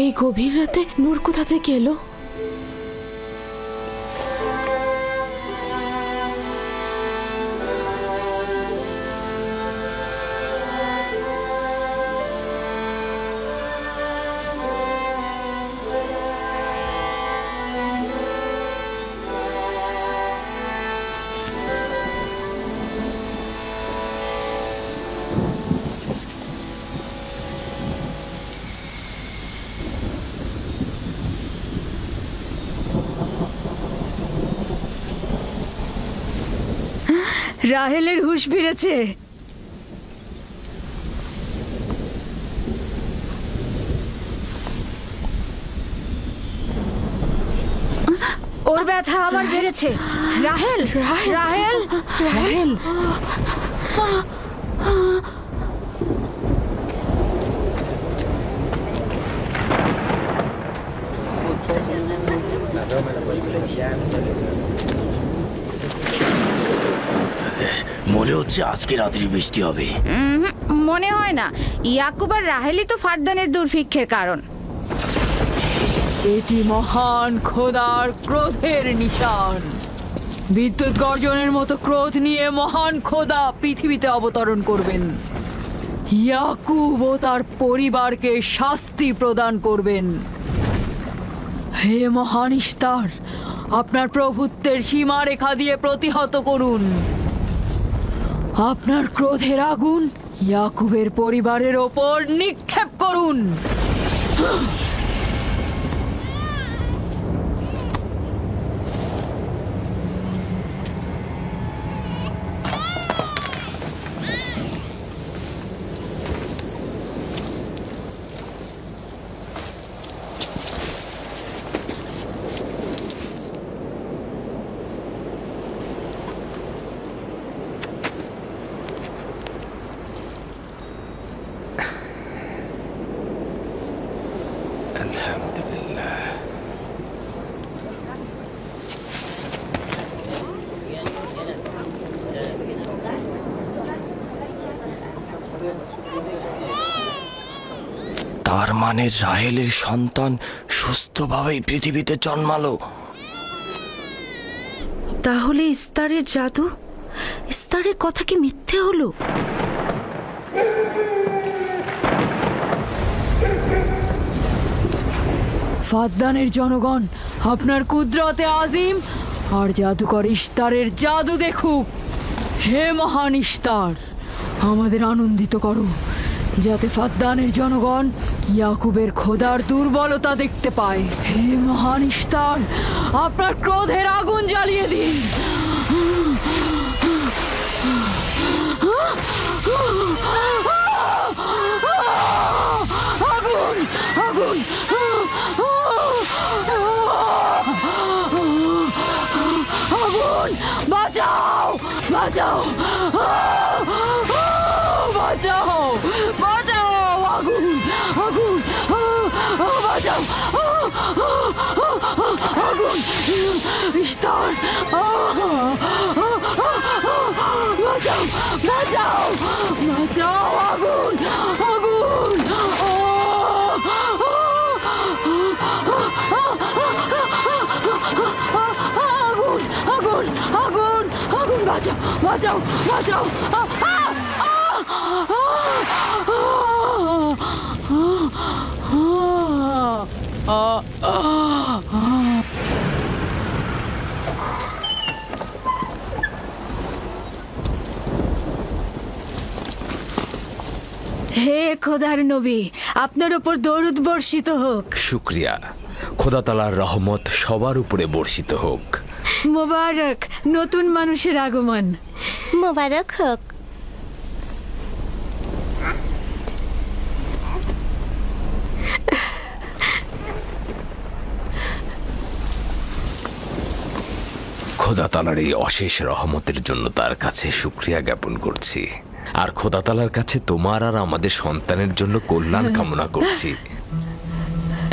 এই গভীর রাতে নূর কোথা থেকে এলো? রাহেলের হুঁশ ফিরেছে। ওর ব্যথা আবার বেড়েছে। রাহেল, রাহেল, রাহেল। মনে হচ্ছে আজকে রাত্রি বৃষ্টি হবে। মনে হয় না, ইয়াকুব আর রাহেলই তো ফাদ্দানের দুর্ভিক্ষের কারণ। এটি মহান খোদার ক্রোধের নিশান। বিদ্যুৎ গর্জনের মতো ক্রোধ নিয়ে মহান খোদা পৃথিবীতে অবতরণ করবেন। ইয়াকুব ও তার পরিবারকে শাস্তি প্রদান করবেন। হে মহান ইস্তার, আপনার প্রভুত্বের সীমারেখা দিয়ে প্রতিহত করুন। আপনার ক্রোধের আগুন ইয়াকুবের পরিবারের ওপর নিক্ষেপ করুন। তার মানে রাহেলের সন্তান সুস্থভাবেই পৃথিবীতে জন্মালো। তাহলে ইস্তারের জাদু, ইস্তারের কথা কি মিথ্যে হলো? ফাদ্দানের জনগণ আপনার কুদরতে আজিম আর জাদুকর ইশতারের জাদু দেখুক। হে মহান ইশতার, আমাদের আনন্দিত করো, যাতে ফাদ্দানের জনগণ ইয়াকুবের খোদার দুর্বলতা দেখতে পায়। হে মহান ইশতার, আপনার ক্রোধের আগুন জ্বালিয়ে দিন। আগুন, আগুন, আগুন, বাঁচাও, বাঁচাও, বাঁচাও, বাঁচাও, আগুন, আগুন, বাঁচাও, আগুন, ইশতার, বাঁচাও, বাঁচাও, বাঁচাও, আগুন, আগুন, আগুন, আগুন, আগুন, আগুন, বাঁচাও, বাঁচাও, বাঁচাও, হে খোদার নবী, আপনার উপর দরুদ বর্ষিত হোক। শুক্রিয়া। খোদা তাআলার রহমত সবার উপরে বর্ষিত হোক। মোবারক নতুন মানুষের আগমন। মোবারক হোক। খোদা তাআলার এই অশেষ রহমতের জন্য তার কাছে শুকরিয়া জ্ঞাপন করছি, আর খোদা তাআলার কাছে তোমার আর আমাদের সন্তানের জন্য কল্যাণ কামনা করছি।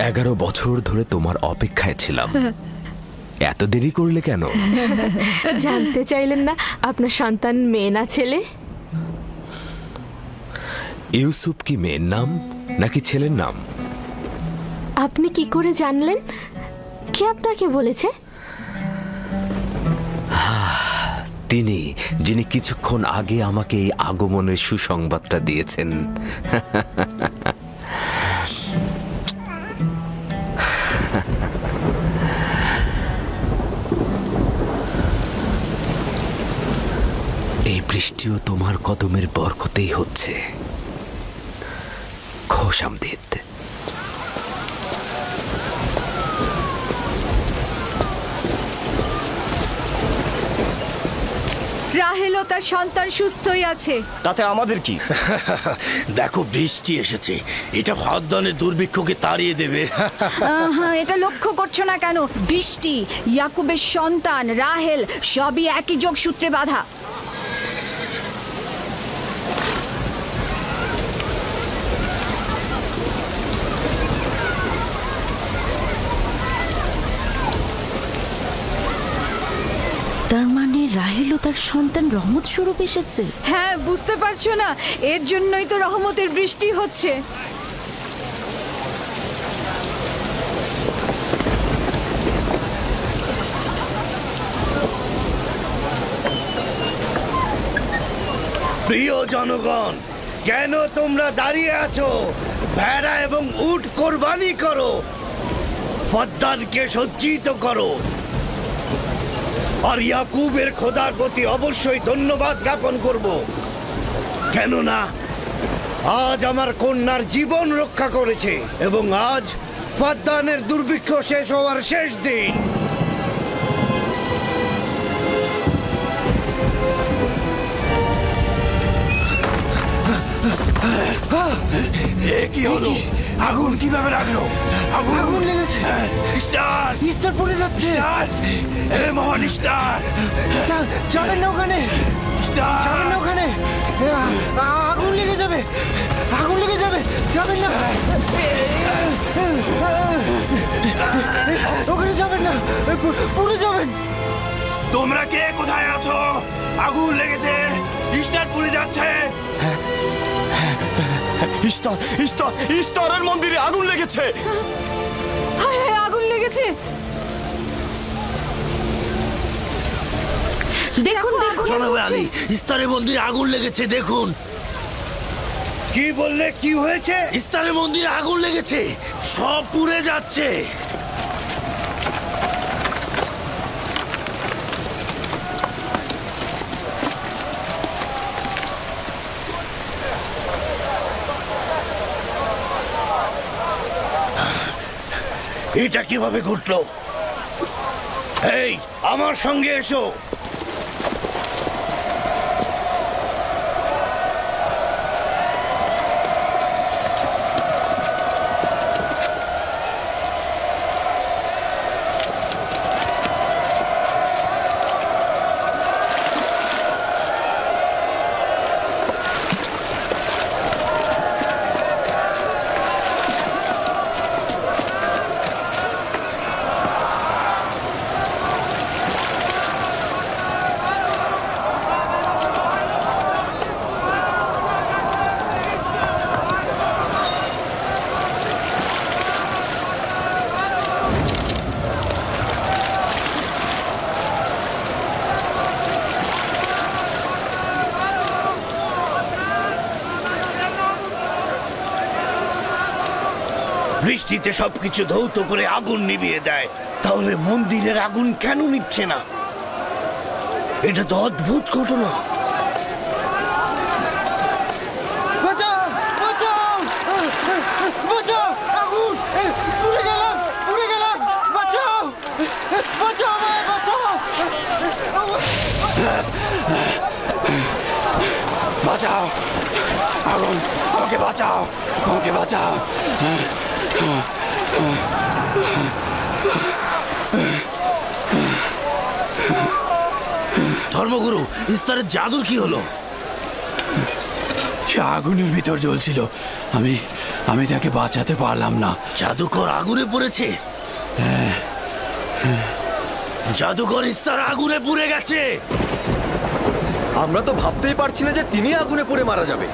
11 বছর ধরে তোমার অপেক্ষায় ছিলাম, এত দেরি করলে কেন? জানতে চাইলেন না আপনার সন্তান মেয়ে না ছেলে? ইউসুফ কি মেয়ের নাম নাকি ছেলের নাম? আপনি কি করে জানলেন? কে আপনাকে বলেছে? তিনি, যিনি কিছুক্ষণ আগে আমাকে এই আগমনের সুসংবাদটা দিয়েছেন। এই বৃষ্টিও তোমার কদমের বরকতেই হচ্ছে। খোশামদিদ। রাহেল ও তার সন্তান সুস্থই আছে। তাতে আমাদের কি? দেখো বৃষ্টি এসেছে, এটা ফাদ্দানের দুর্ভিক্ষকে তাড়িয়ে দেবে। এটা লক্ষ্য করছো না কেন? বৃষ্টি, ইয়াকুবের সন্তান রাহেল সবই একই যোগসূত্রে বাঁধা। তার মানে রাহেল ও তার সন্তান রহমত স্বরূপ এসেছে। হ্যাঁ, বুঝতে পারছো না? এর জন্যই তো রহমতের বৃষ্টি হচ্ছে। প্রিয় জনগণ, কেন তোমরা দাঁড়িয়ে আছো? ভেড়া এবং উট কোরবানি করো, ফাদ্দানকে সজ্জিত করো, আর ইয়াকুবের খোদার প্রতি অবশ্যই ধন্যবাদ জ্ঞাপন করব, কেননা আজ আমার কন্যার জীবন রক্ষা করেছে এবং আজ ফাদ্দানের দুর্ভিক্ষ শেষ হওয়ার শেষ দিন। কি হলো? আগুন কিভাবে লাগলো? আগুন লেগেছে। ইশতার, ইস্তার পড়ে যাচ্ছে। হে মহান ইশতার, যাবেন না ওখানে, যাবেন না ওখানে, আগুন লেগে যাবে, আগুন লেগে যাবে, যাবেন না ওখানে, যাবেন না, পুড়ে যাবেন। তোমরা কে কোথায় আছো? আগুন লেগেছে, ইশতার পুড়ে যাচ্ছে। ইশতারের মন্দিরে আগুন লেগেছে। হ্যাঁ, আগুন লেগেছে। দেখুন, জনাবে আলী, ইস্তারের মন্দিরে আগুন লেগেছে, দেখুন। কি বললে? কি হয়েছে? ইস্তারের মন্দিরে আগুন লেগেছে, সব পুড়ে যাচ্ছে। এটা কিভাবে ঘটলো? এই, আমার সঙ্গে এসো। বৃষ্টিতে সবকিছু ধৌত করে আগুন নিভিয়ে দেয়, তাহলে মন্দিরের আগুন কেন নিচ্ছে না? এটা তো অদ্ভুত ঘটনা। বাঁচাও, বাঁচাও, বাঁচাও, আগুন, পুড়ে গেলাম, পুড়ে গেলাম, বাঁচাও, বাঁচাও, বাঁচাও, বাঁচাও, আগুন, আমাকে বাঁচাও, আমাকে বাঁচাও। ধর্মগুরু, ইস্তারের জাদুর কি হলো? সে আগুনের ভিতর জ্বলছিল, আমি তাকে বাঁচাতে পারলাম না। জাদুকর আগুনে পড়েছে? জাদুকর ইস্তার আগুনে পুড়ে গেছে। আমরা তো ভাবতেই পারছি না যে তিনি আগুনে পুড়ে মারা যাবে।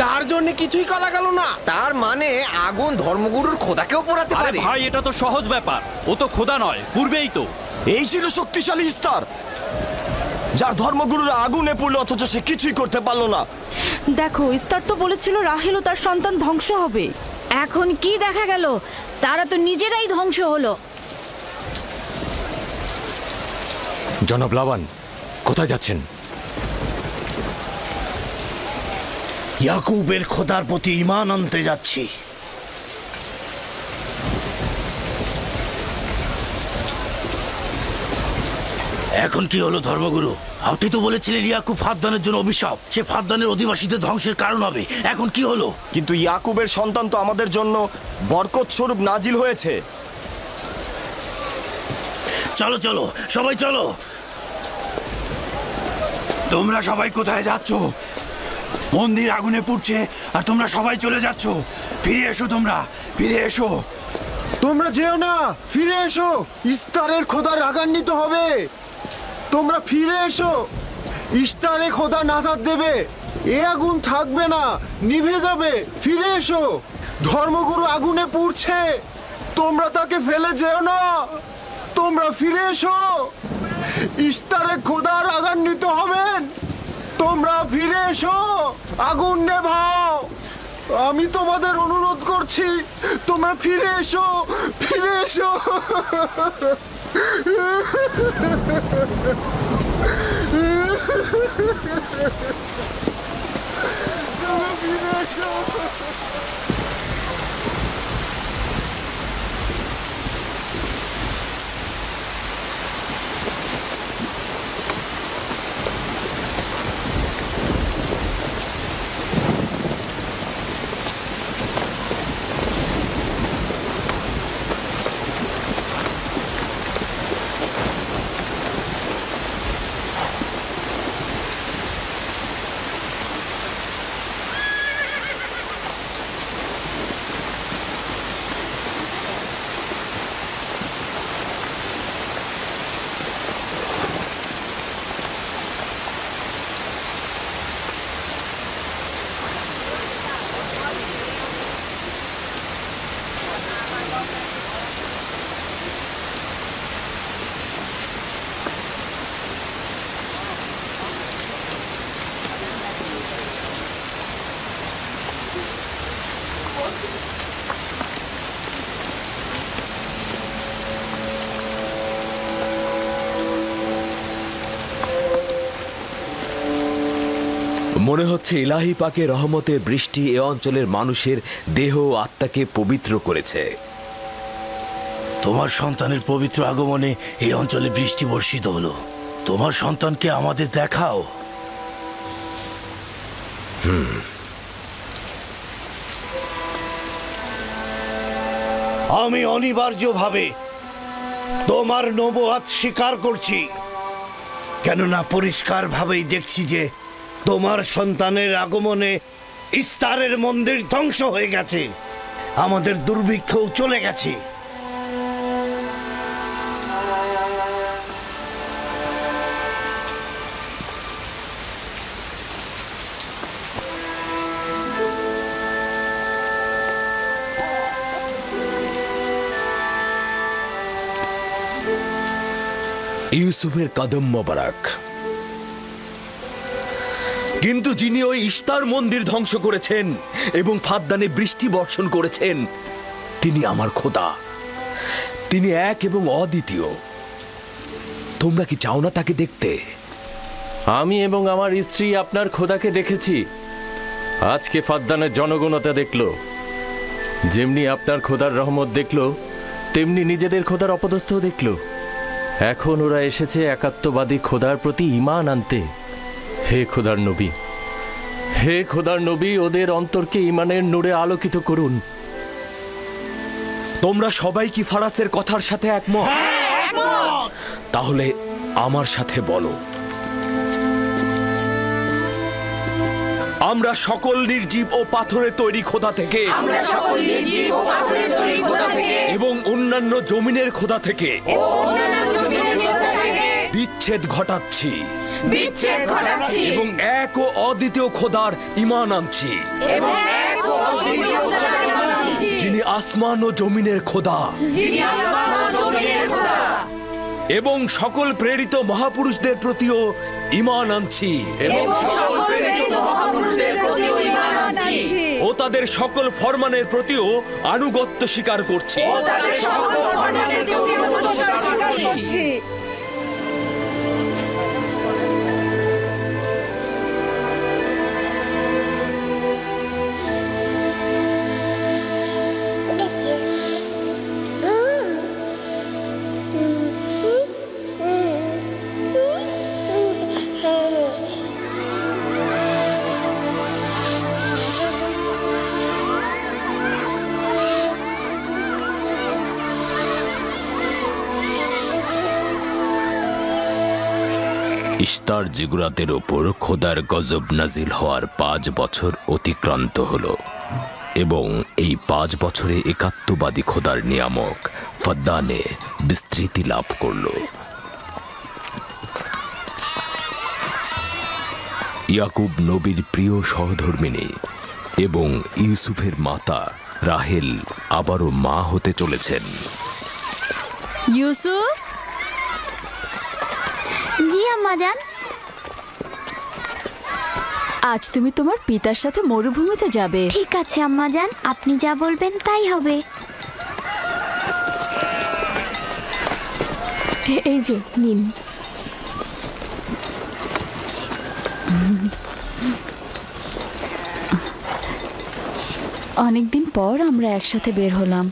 তার জন্য কিছুই করা গেল না। তার মানে আগুন ধর্মগুরুর খোদাকেও পোড়াতে পারে? ভাই, এটা তো সহজ ব্যাপার। ও তো খোদা নয়, পূর্বেই তো। এই ছিল শক্তিশালী ইস্তার, যার ধর্মগুরুর আগুনে পড়লো অথচ সে কিছুই করতে পারলো না। দেখো, ইস্তার তো বলেছিল রাহেল ও তার সন্তান ধ্বংস হবে। এখন কি দেখা গেল? তারা তো নিজেরাই ধ্বংস হলো। জনাব লাবান, কোথায় যাচ্ছেন? ইয়াকুবের খোদার প্রতি ঈমান আনতে যাচ্ছি। এখন কি হলো ধর্মগুরু? আপনি তো বলেছিলেন ইয়াকুব ফাদ্দানের জন্য অভিশাপ, সে ফাদ্দানের অধিবাসীদের ধ্বংসের কারণ হবে। এখন কি হলো? কিন্তু ইয়াকুবের সন্তান তো আমাদের জন্য বরকত স্বরূপ নাজিল হয়েছে। চলো চলো, সবাই চলো। তোমরা সবাই কোথায় যাচ্ছ? মন্দির আগুনে পুড়ছে আর তোমরা সবাই চলে যাচ্ছ। ফিরে এসো, তোমরা ফিরে এসো। তোমরা যেও না, ফিরে এসো। ইস্তারের খোদা রাগান্বিত হবে। তোমরা ফিরে এসো। ইস্তারে খোদা নাজাত দেবে। এ আগুন থাকবে না, নিভে যাবে। ফিরে এসো। ধর্মগুরু আগুনে পুড়ছে, তোমরা তাকে ফেলে যেও না। তোমরা ফিরে এসো। ইস্তারে খোদা রাগান্বিত হবেন। তোমরা ফিরে এসো, আগুন নেভাও। আমি তোমাদের অনুরোধ করছি, তোমরা ফিরে এসো, ফিরে এসো। তোমরা ফিরে এসো। মনে হচ্ছে ইলাহি পাকের রহমতের বৃষ্টি এ অঞ্চলের মানুষের দেহ ও আত্মাকে পবিত্র করেছে। তোমার সন্তানের পবিত্র আগমনে এই অঞ্চলে বৃষ্টি বর্ষিত হলো। তোমার সন্তানকে আমাদের দেখাও। আমি অনিবার্যভাবে তোমার নবুয়াত স্বীকার করছি, কেননা পরিষ্কারভাবেই দেখছি যে তোমার সন্তানের আগমনে ইস্তারের মন্দির ধ্বংস হয়ে গেছে, আমাদের দুর্ভিক্ষও চলে গেছে। ইউসুফের কদম মোবারক। কিন্তু যিনি ওই ইস্তার মন্দির ধ্বংস করেছেন এবং ফাদ্দানে বৃষ্টি বর্ষণ করেছেন, তিনি আমার খোদা। তিনি এক এবং অদ্বিতীয়। তোমরা কি চাও না তাকে দেখতে? আমি এবং আমার স্ত্রী আপনার খোদাকে দেখেছি। আজকে ফাদ্দানের জনগণতা দেখল। যেমনি আপনার খোদার রহমত দেখল, তেমনি নিজেদের খোদার অপদস্থ দেখল। এখন ওরা এসেছে একাত্মবাদী খোদার প্রতি ঈমান আনতে। হে খোদার নবী, হে খোদার নবী, ওদের অন্তরকে ঈমানের নূরে আলোকিত করুন। তোমরা সবাই কি ফারাসের কথার সাথে একমত? তাহলে আমার সাথে বলো, আমরা সকল নির্জীব ও পাথরের তৈরি খোদা থেকে এবং অন্যান্য জমিনের খোদা থেকে বিচ্ছেদ ঘটাচ্ছি এবং এক ও অদ্বিতীয় খোদার ঈমান আনছি, যিনি আসমান ও জমিনের খোদা, এবং সকল প্রেরিত মহাপুরুষদের প্রতিও ঈমান আনছি ও তাদের সকল ফরমানের প্রতিও আনুগত্য স্বীকার করছি। ইস্তার জিগুরাতের ওপর খোদার গজব নাজিল হওয়ার 5 বছর অতিক্রান্ত হল এবং এই 5 বছরে একাত্মবাদী খোদার নিয়ামক ফাদ্দানে বিস্তৃতি লাভ করল। ইয়াকুব নবীর প্রিয় সহধর্মিণী এবং ইউসুফের মাতা রাহেল আবারও মা হতে চলেছেন। ইউসুফ, জি আম্মাজান। আজ তুমি তোমার পিতার সাথে মরুভূমিতে যাবে। ঠিক আছে আম্মাজান, আপনি যা বলবেন তাই হবে। এই যে নিন। অনেকদিন পর আমরা একসাথে বের হলাম।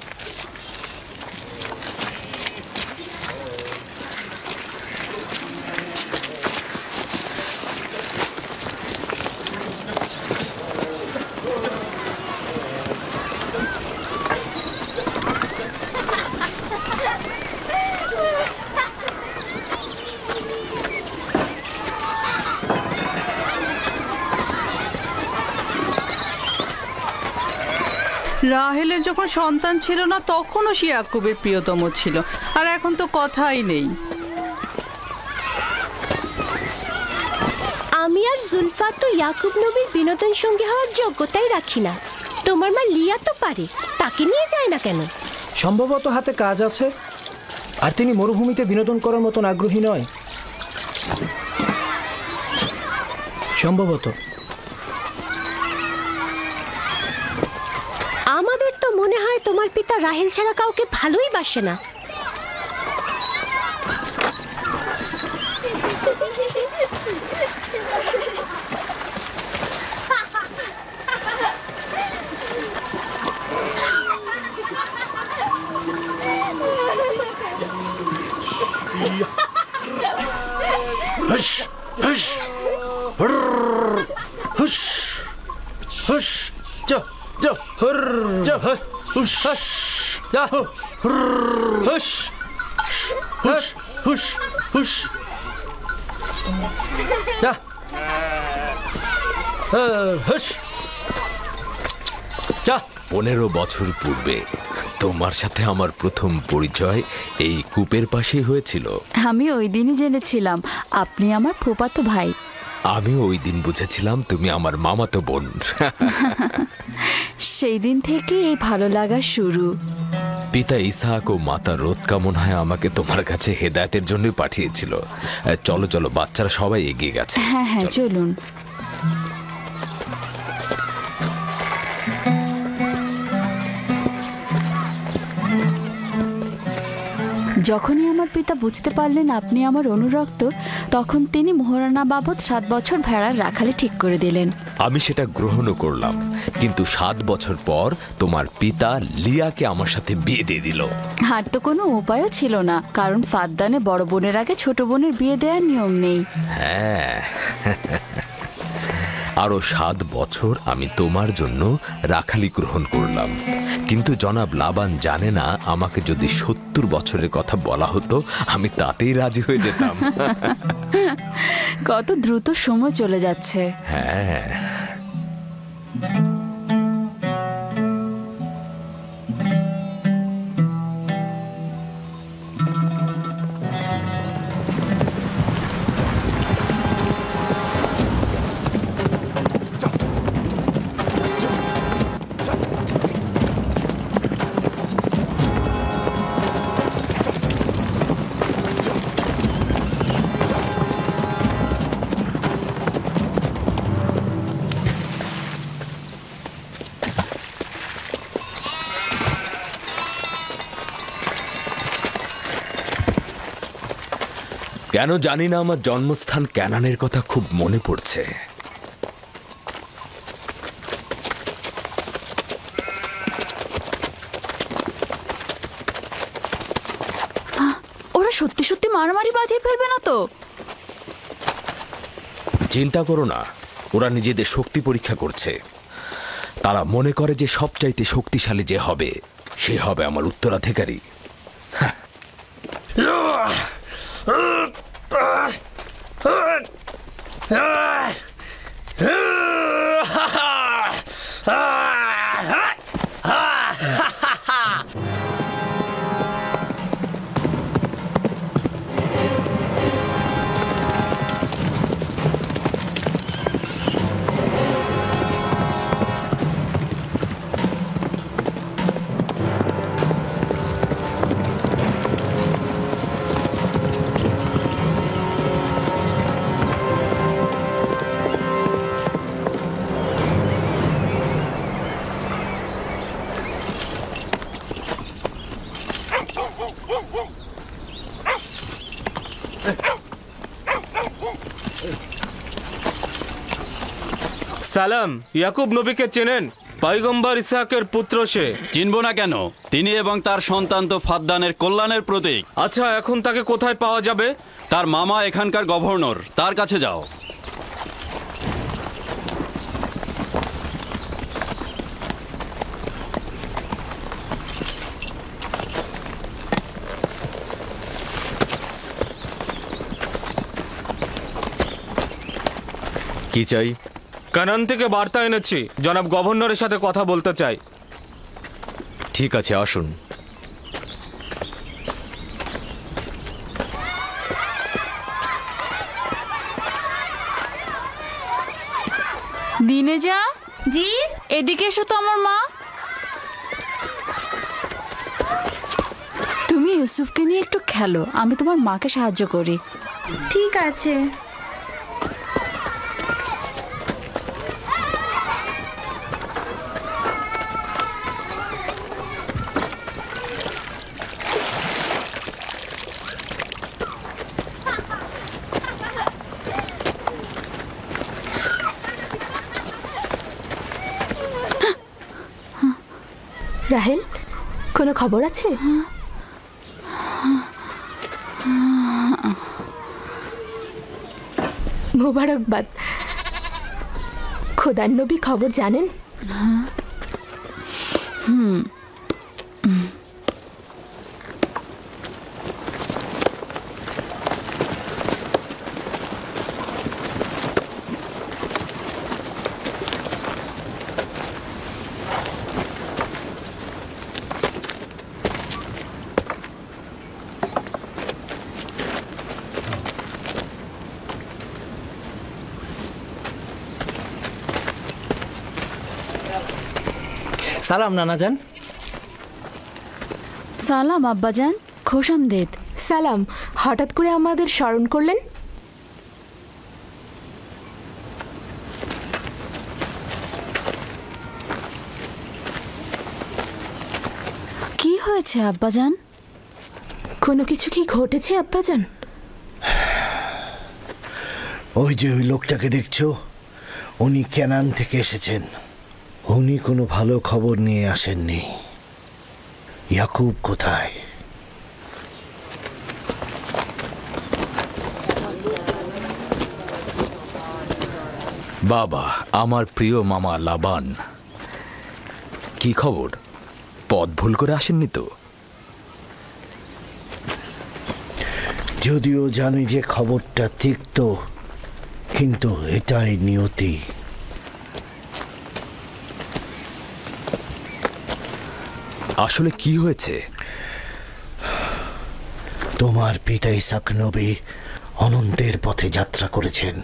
রাহেলের যখন সন্তান ছিল না তখনও সে ইয়াকুবের প্রিয়তম ছিল, আর এখন তো কথাই নেই। আমি আর জুলফা তো ইয়াকুব নবীর বিনোদন সঙ্গী হওয়ার যোগ্যতাই রাখি না। তোমার মা লিয়া তো পারে, তাকে নিয়ে যায় না কেন? সম্ভবত হাতে কাজ আছে, আর তিনি মরুভূমিতে বিনোদন করার মতন আগ্রহী নয়। সম্ভবত। আমাদের তো মনে হয় তোমার পিতা রাহেল ছাড়া কাউকে ভালোই বাসে না। হুশ হুশ যা যা হর যা হুশ যা হুশ হুশ হুশ হুশ যা হুশ যা। 15 বছর পূর্বে তোমার সাথে আমার প্রথম পরিচয় এই কূপের পাশে হয়েছিল। আমি ওই দিনই জেনেছিলাম আপনি আমার ফুফাতো ভাই। আমি ওই দিন বুঝেছিলাম তুমি আমার মামাতো বোন। সেই দিন থেকে এই ভালো লাগা শুরু। পিতা ইসহাক ও মাতা রোৎকা মনে হয় আমাকে তোমার কাছে হেদায়েতের জন্য পাঠিয়েছিল। চলো চলো, বাচ্চারা সবাই এগিয়ে গেছে। হ্যাঁ হ্যাঁ চলুন। যখনই আমার পিতা বুঝতে পারলেন আপনি আমার অনুরক্ত, তখন তিনি মোহরানা বাবদ 7 বছর ভেড়ার রাখালি ঠিক করে দিলেন। আমি সেটা গ্রহণও করলাম, কিন্তু 7 বছর পর তোমার পিতা লিয়াকে আমার সাথে বিয়ে দিয়ে দিল। আর তো কোনো উপায়ও ছিল না, কারণ ফাদ্দানে বড় বোনের আগে ছোট বোনের বিয়ে দেওয়ার নিয়ম নেই। হ্যাঁ, আরো 7 বছর আমি তোমার জন্য রাখালি গ্রহণ করলাম, কিন্তু জনাব লাবান জানে না আমাকে যদি 70 বছরের কথা বলা হতো আমি তাতেই রাজি হয়ে যেতাম। কত দ্রুত সময় চলে যাচ্ছে। হ্যাঁ, কেন জানি না আমার জন্মস্থান ক্যানানের কথা খুব মনে পড়ছে। ওরা সত্যি সত্যি মারামারি বাঁধিয়ে ফেলবে না তো? চিন্তা করো না, ওরা নিজেদের শক্তি পরীক্ষা করছে। তারা মনে করে যে সবচাইতে শক্তিশালী যে হবে সে হবে আমার উত্তরাধিকারী। সালাম, ইয়াকুব নবীকে চেনেন? পয়গম্বর ইসহাকের পুত্র সে। চিনব না কেন? তিনি এবং তার সন্তান তো ফাদ্দানের কল্যাণের প্রতীক। আচ্ছা, এখন তাকে কোথায় পাওয়া যাবে? তার মামা এখানকার গভর্নর, তার কাছে যাও। কি চাই? কানান থেকে বার্তা এনেছি, জনাব গভর্নরের সাথে কথা বলতে চাই। ঠিক আছে, আসুন। দিনে যা জি, এদিকে এসো তো আমার মা। তুমি ইউসুফকে নিয়ে একটু খেলো, আমি তোমার মাকে সাহায্য করি। ঠিক আছে। রাহেল, কোনো খবর আছে? মোবারকবাদ, খোদার নবী খবর জানেন? সালাম নানাজান। সালাম আব্বাজান, খোশামদেদ। সালাম, হঠাৎ করে আমাদের স্মরণ করলেন? কি হয়েছে আব্বাজান? কোনো কিছু কি ঘটেছে আব্বাজান? ওই যে ওই লোকটাকে দেখছো, উনি কেনান থেকে এসেছেন। উনি কোনো ভালো খবর নিয়ে আসেননি। ইয়াকুব কোথায়? বাবা, আমার প্রিয় মামা লাবান, কি খবর? পথ ভুল করে আসেননি তো? যদিও জানি যে খবরটা তিক্ত, কিন্তু এটাই নিয়তি। আসলে কি হয়েছে? তোমার পিতা ইসাক নবী অনন্তের পথে যাত্রা করেছেন।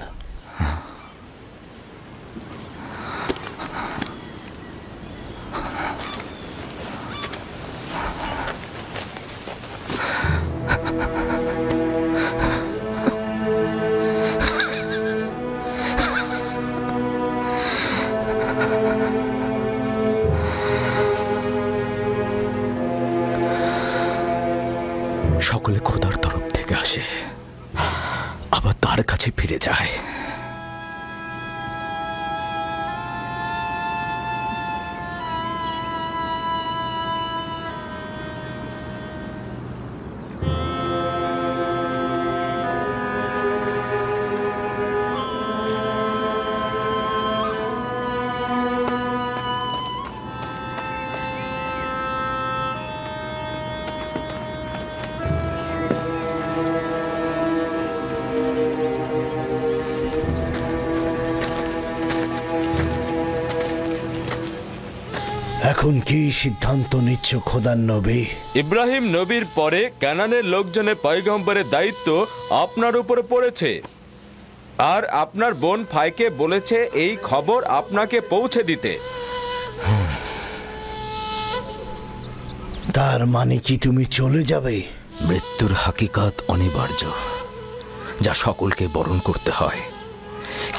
সকলে খোদার তরফ থেকে আসে, আবার তার কাছে ফিরে যায়। এখন কি সিদ্ধান্ত নিচ্ছ খোদার নবী? ইব্রাহিম নবীর পরে কানানের লোকজনের পয়গম্বরের দায়িত্ব আপনার উপরে পড়েছে, আর আপনার বোন ফাইকে বলেছে এই খবর আপনাকে পৌঁছে দিতে। তার মানে কি তুমি চলে যাবে? মৃত্যুর হাকিকাত অনিবার্য, যা সকলকে বরণ করতে হয়।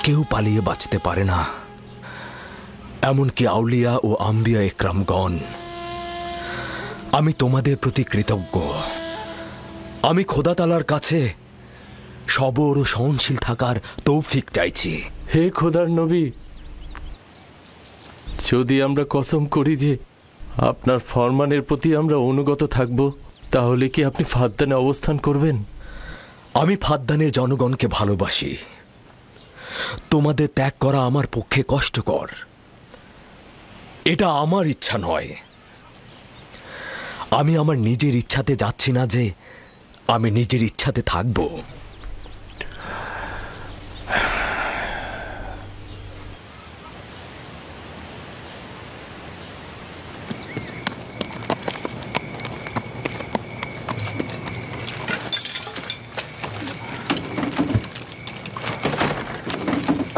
কেউ পালিয়ে বাঁচতে পারে না, এমনকি আউলিয়া ও আম্বিয়া একরামগণ। আমি তোমাদের প্রতি কৃতজ্ঞ। আমি খোদা তাআলার কাছে সবর ও সহনশীল থাকার তৌফিক চাইছি। হে খোদার নবী, যদি আমরা কসম করি যে আপনার ফরমানের প্রতি আমরা অনুগত থাকব, তাহলে কি আপনি ফাদ্দানে অবস্থান করবেন? আমি ফাদ্দানের জনগণকে ভালোবাসি। তোমাদের ত্যাগ করা আমার পক্ষে কষ্টকর। এটা আমার ইচ্ছা নয়। আমি আমার নিজের ইচ্ছাতে যাচ্ছি না যে আমি নিজের ইচ্ছাতে থাকব।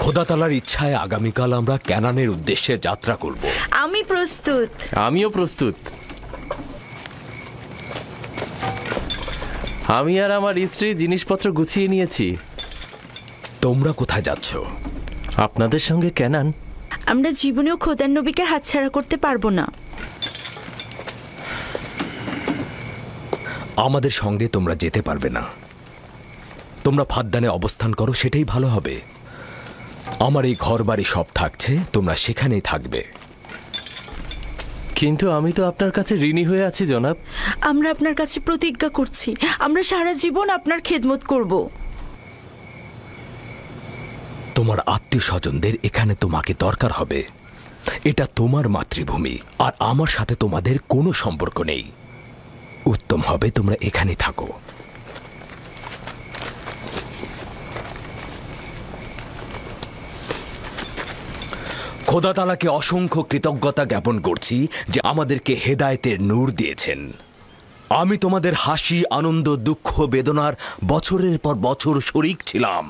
খোদা তাআলার ইচ্ছায় আগামীকাল আমরা ক্যানানের উদ্দেশ্যে যাত্রা করব। আমি প্রস্তুত। আমিও প্রস্তুত। আমি আর আমার স্ত্রী জিনিসপত্র গুছিয়ে নিয়েছি। তোমরা কোথায় যাচ্ছ? আপনাদের সঙ্গে ক্যানান। আমরা জীবনেও খোদার নবীকে হাতছাড়া করতে পারবো না। আমাদের সঙ্গে তোমরা যেতে পারবে না। তোমরা ফাদ্দানে অবস্থান করো, সেটাই ভালো হবে। আমার এই ঘর বাড়ি সব থাকছে, তোমরা সেখানেই থাকবে। কিন্তু আমি তো আপনার কাছে ঋণী হয়ে আছি জনাব। আমরা আপনার কাছে প্রতিজ্ঞা করছি, আমরা সারা জীবন আপনার খেদমত করব। তোমার আত্মীয় স্বজনদের এখানে তোমাকে দরকার হবে। এটা তোমার মাতৃভূমি, আর আমার সাথে তোমাদের কোনো সম্পর্ক নেই। উত্তম হবে তোমরা এখানে থাকো। খোদা তাআলাকে অসংখ্য কৃতজ্ঞতা জ্ঞাপন করছি যে আমাদেরকে হেদায়েতের নূর দিয়েছেন। আমি তোমাদের হাসি, আনন্দ, দুঃখ, বেদনার বছরের পর বছর শরিক ছিলাম।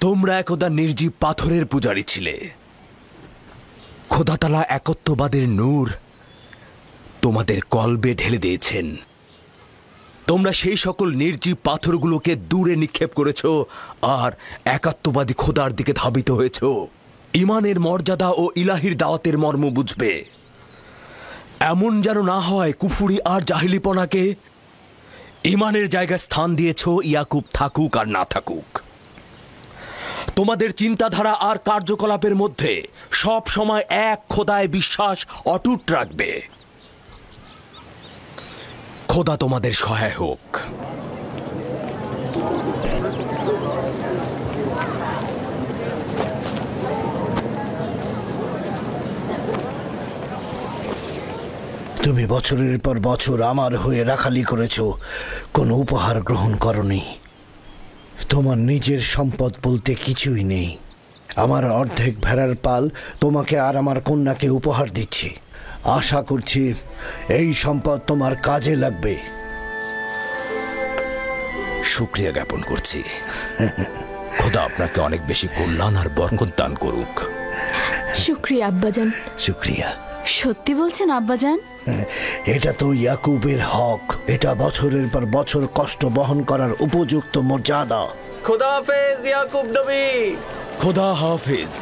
তোমরা একদা নির্জীব পাথরের পূজারী ছিলে। খোদা তাআলা একত্ববাদের নূর তোমাদের কলবে ঢেলে দিয়েছেন। তোমরা সেই সকল নির্জীব পাথরগুলোকে দূরে নিক্ষেপ করেছ আর একাত্মবাদী খোদার দিকে ধাবিত হয়েছ। ঈমানের মর্যাদা ও ইলাহির দাওয়াতের মর্ম বুঝবে। এমন যেন না হয় কুফুরি আর জাহিলিপনাকে ঈমানের জায়গায় স্থান দিয়েছ, ইয়াকুব থাকুক আর না থাকুক। তোমাদের চিন্তাধারা আর কার্যকলাপের মধ্যে সব সময় এক খোদায় বিশ্বাস অটুট রাখবে। খোদা তোমাদের সহায় হোক। তুমি বছরের পর বছর আমার হয়ে রাখালি করেছ, কোনো উপহার গ্রহণ করনি। তোমার নিজের সম্পদ বলতে কিছুই নেই। আমার অর্ধেক ভেড়ার পাল তোমাকে আর আমার কন্যাকে উপহার দিচ্ছি। আশা করছি এই সম্পদ তোমার কাজে লাগবে। শুকরিয়া জ্ঞাপন করছি। খোদা আপনাকে অনেক বেশি কল্যাণ আর বরকত দান করুক। শুকরিয়া আব্বাজান। শুকরিয়া। সত্যি বলছেন আব্বাজান? এটা তো ইয়াকুবের হক। এটা বছরের পর বছর কষ্ট বহন করার উপযুক্ত মর্যাদা। খোদা হাফেজ ইয়াকুব নবী। খোদা হাফেজ।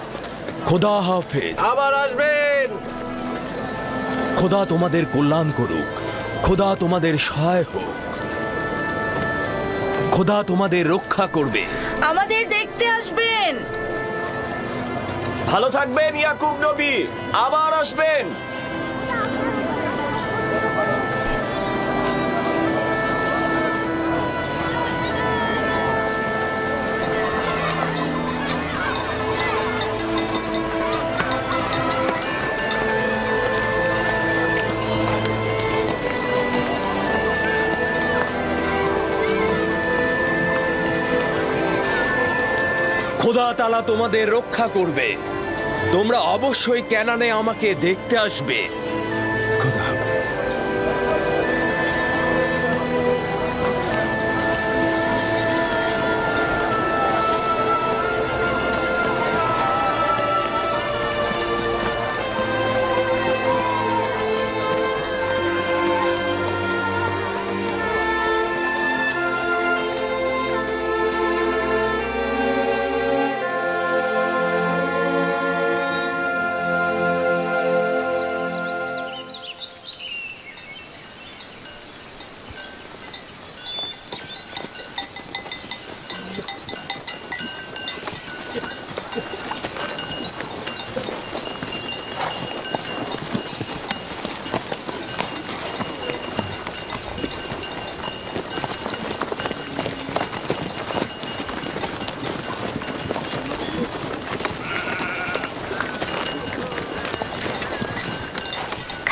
খোদা হাফেজ। আবার আসবেন। খোদা তোমাদের কল্যাণ করুক। খোদা তোমাদের সহায় হোক। খোদা তোমাদের রক্ষা করবে। আমাদের দেখতে আসবেন। ভালো থাকবেন ইয়াকুব নবী, আবার আসবেন। খোদা তাআলা তোমাদের রক্ষা করবে। তোমরা অবশ্যই ক্যানানে আমাকে দেখতে আসবে। খোদা হাফেজ।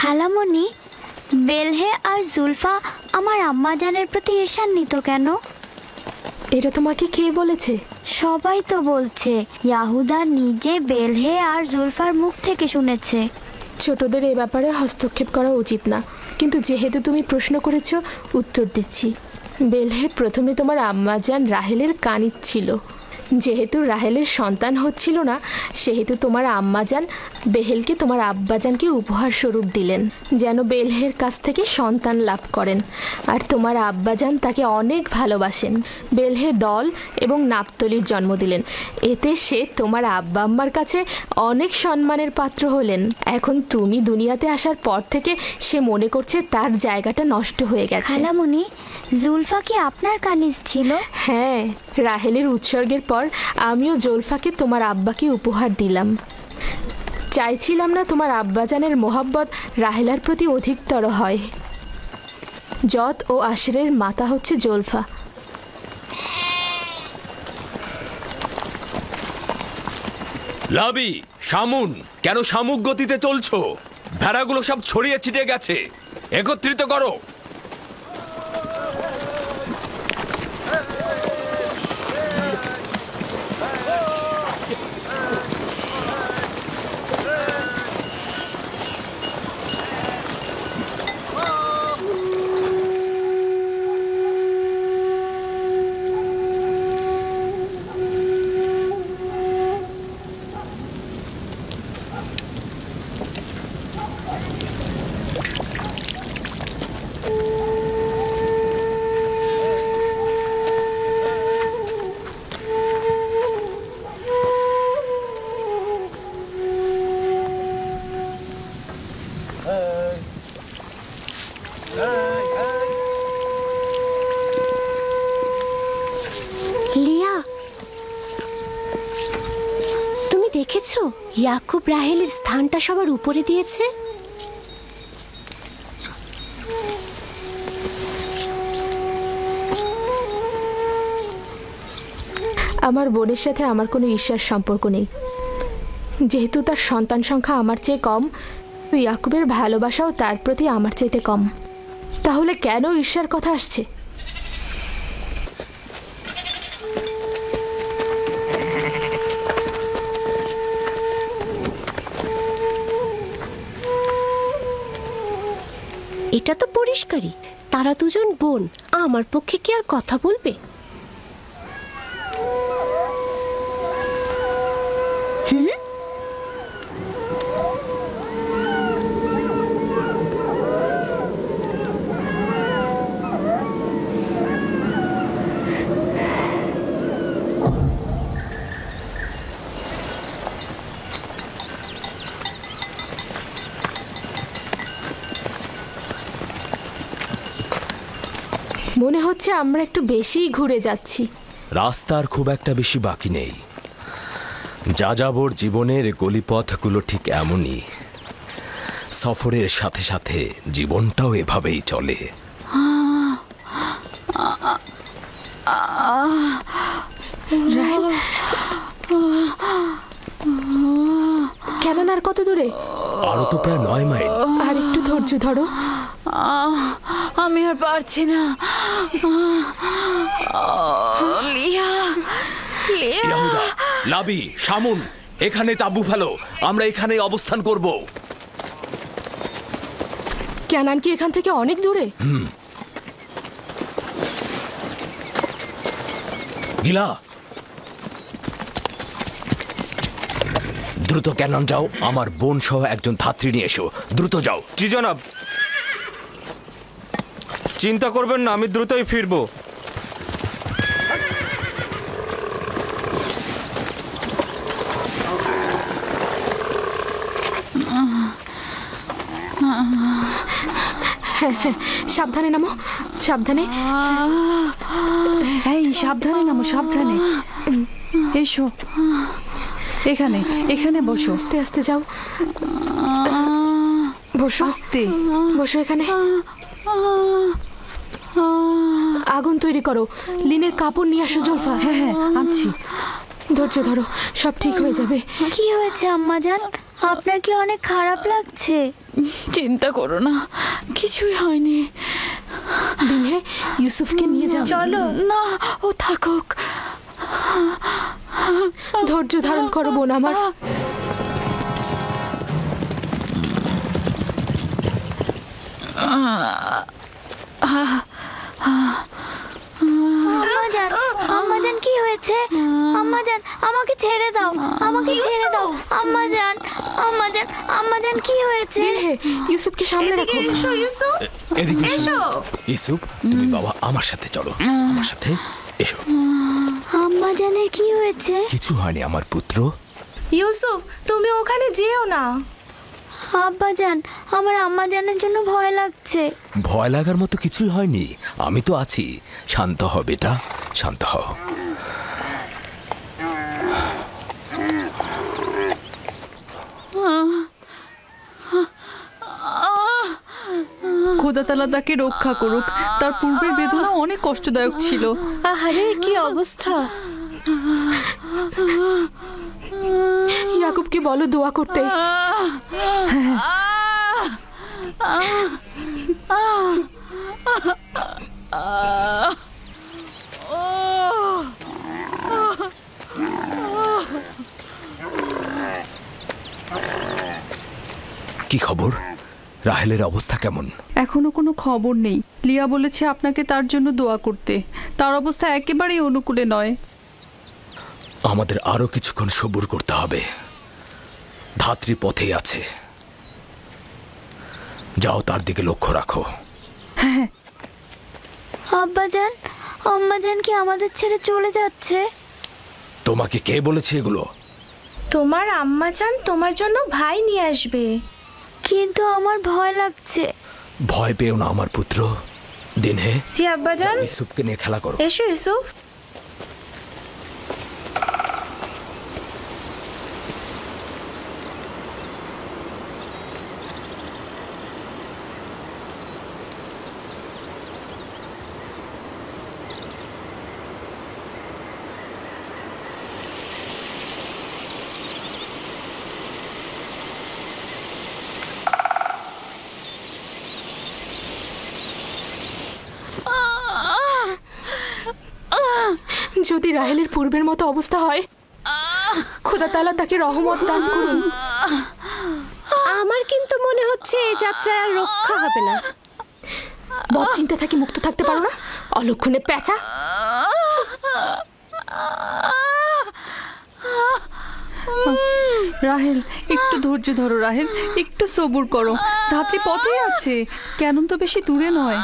খালামণি, বেলহে আর জুলফা আমার আম্মাজানের প্রতি ঈর্ষান্বিত কেন? এটা তোমাকে কে বলেছে? সবাই তো বলছে। ইয়াহুদা নিজে বেলহে আর জুলফার মুখ থেকে শুনেছে। ছোটদের এ ব্যাপারে হস্তক্ষেপ করা উচিত না, কিন্তু যেহেতু তুমি প্রশ্ন করেছ, উত্তর দিচ্ছি। বেলহে প্রথমে তোমার আম্মাজান রাহেলের কানিজ ছিল। যেহেতু রাহেলের সন্তান হচ্ছিল না, সেহেতু তোমার আম্মাজান বেহেলকে তোমার আব্বাজানকে উপহার স্বরূপ দিলেন, যেন বেলহের কাছ থেকে সন্তান লাভ করেন। আর তোমার আব্বাজান তাকে অনেক ভালোবাসেন। বেলহে দল এবং নাপতলির জন্ম দিলেন। এতে সে তোমার আব্বা আম্মার কাছে অনেক সম্মানের পাত্র হলেন। এখন তুমি দুনিয়াতে আসার পর থেকে সে মনে করছে তার জায়গাটা নষ্ট হয়ে গেছে। খালামণি, জুলফা কি আপনার কানিজ ছিল? হ্যাঁ, রাহেলের উৎসর্গের পর আমিও জুলফাকে তোমার আব্বাকে উপহার দিলাম। চাইছিলাম না তোমার আব্বাজানের মোহাব্বত রাহেলার প্রতি অধিকতর হয়। জত ও আশরের মাতা হচ্ছে জুলফা। লাবি, শামুন, কেন শামুক গতিতে চলছো? ভেড়াগুলো সব ছড়িয়ে ছিটিয়ে গেছে, একত্রিত করো। লিয়া, তুমি দেখেছো ইয়াকুব রাহেলের স্থানটা সবার উপরে দিয়েছে? আমার বোনের সাথে আমার কোনো ঈর্ষার সম্পর্ক নেই। যেহেতু তার সন্তান সংখ্যা আমার চেয়ে কম, তো ইয়াকুবের ভালোবাসাও তার প্রতি আমার চাইতে কম। তাহলে কেন ঈর্ষার কথা আসছে? এটা তো পরিষ্কারই, তারা দুজন বোন, আমার পক্ষে কি আর কথা বলবে? মনে হচ্ছে আমরা একটু বেশিই ঘুরে যাচ্ছি। রাস্তার খুব একটা বেশি বাকি নেই। যাযাবর জীবনের গলিপথগুলো ঠিক এমনই। সফরের সাথে সাথে জীবনটাও এভাবেই চলে। কেন আর কত দূরে? আরো তো প্রায় 9 মাইল। আর একটু ধৈর্য ধরো। আমি আর পারছি না। লিয়া, লিয়া। ইয়াহুদা, লাবি, শামুন, এখানে তাঁবু ফেলো, আমরা এখানে অবস্থান করব। ক্যানান কি এখান থেকে অনেক দূরে? গিলা, দ্রুত ক্যানন যাও, আমার বোন সহ একজন ধাত্রী নিয়ে এসো। দ্রুত যাও। জি জনাব। চিন্তা করবেন না, আমি দ্রুতই ফিরবো। সাবধানে নামো, সাবধানে। এই সাবধানে নামো, সাবধানে। এসো, এখানে এখানে বসো। আস্তে আস্তে যাও। বসো, আস্তে বসো এখানে। আগুন তৈরি করো। লিনের কাপড় নিয়ে আসো জলফা। হ্যাঁ হ্যাঁ, আনছি। ধৈর্য ধরো, সব ঠিক হয়ে যাবে। কি হয়েছে আম্মাজান? আপনার কি অনেক খারাপ লাগছে? চিন্তা করো না, কিছুই হয়নি। দিনে ইউসুফকে নিয়ে যাও। চলো না, ও থাকুক। ধৈর্য ধারণ করো বোন আমার। আম্মাজান, আম্মাজান কি হয়েছে? আম্মাজান, আমাকে ছেড়ে দাও, আমাকে ছেড়ে দাও। আম্মাজান, আম্মাজান, আম্মাজান কি হয়েছে? ইউসুফকে সামনে রাখো। এসো ইউসুফ, এদিকে এসো। ইউসুফ, তুমি বাবা আমার সাথে চলো, আমার সাথে এসো। আম্মাজানের কি হয়েছে? কিছু হয়নি আমার পুত্র। ইউসুফ, তুমি ওখানে যেও না। আব্বাজান, আমার আম্মাজানের জন্য ভয় লাগছে। ভয় লাগার মতো কিছুই হয়নি, আমি তো আছি। শান্ত হ বেটা, শান্ত হ। খোদা তাআলা তাকে রক্ষা করুক। তার পূর্বের বেদনা অনেক কষ্টদায়ক ছিল। আহারে, কি অবস্থা! রাহেলকে বলো দোয়া করতে। কি খবর? রাহেলের অবস্থা কেমন? এখনো কোনো খবর নেই। লিয়া বলেছে আপনাকে তার জন্য দোয়া করতে। তার অবস্থা একেবারেই অনুকূলে নয়। আমাদের আরো কিছুক্ষণ সবুর করতে হবে। ধাত্রী পথে আছে, যাও তার দিকে লক্ষ্য রাখো। আব্বাজান, আম্মাজান কি আমাদের ছেড়ে চলে যাচ্ছে? তোমাকে কে বলেছে এগুলো? তোমার আম্মাজান তোমার জন্য ভাই নিয়ে আসবে। কিন্তু আমার ভয় লাগছে। ভয় পেও না আমার পুত্র। দিনহে, জি আব্বাজান। ইউসুফকে নিয়ে খেলা করো। এসো ইউসুফ। যদি রাহেলের পূর্বের মতো অবস্থা হয়, খোদা তাআলা তাকে রহমত দান করুন। আমার কিন্তু মনে হচ্ছে এই যাত্রায় আর রক্ষা হবে না। বদ চিন্তা থেকে মুক্ত থাকতে পারো না, অলক্ষণে পেঁচা। রাহেল, একটু ধৈর্য ধরো। রাহেল, একটু সবুর করো। ধাত্রী পথে আছে, কেন তো বেশি দূরে নয়।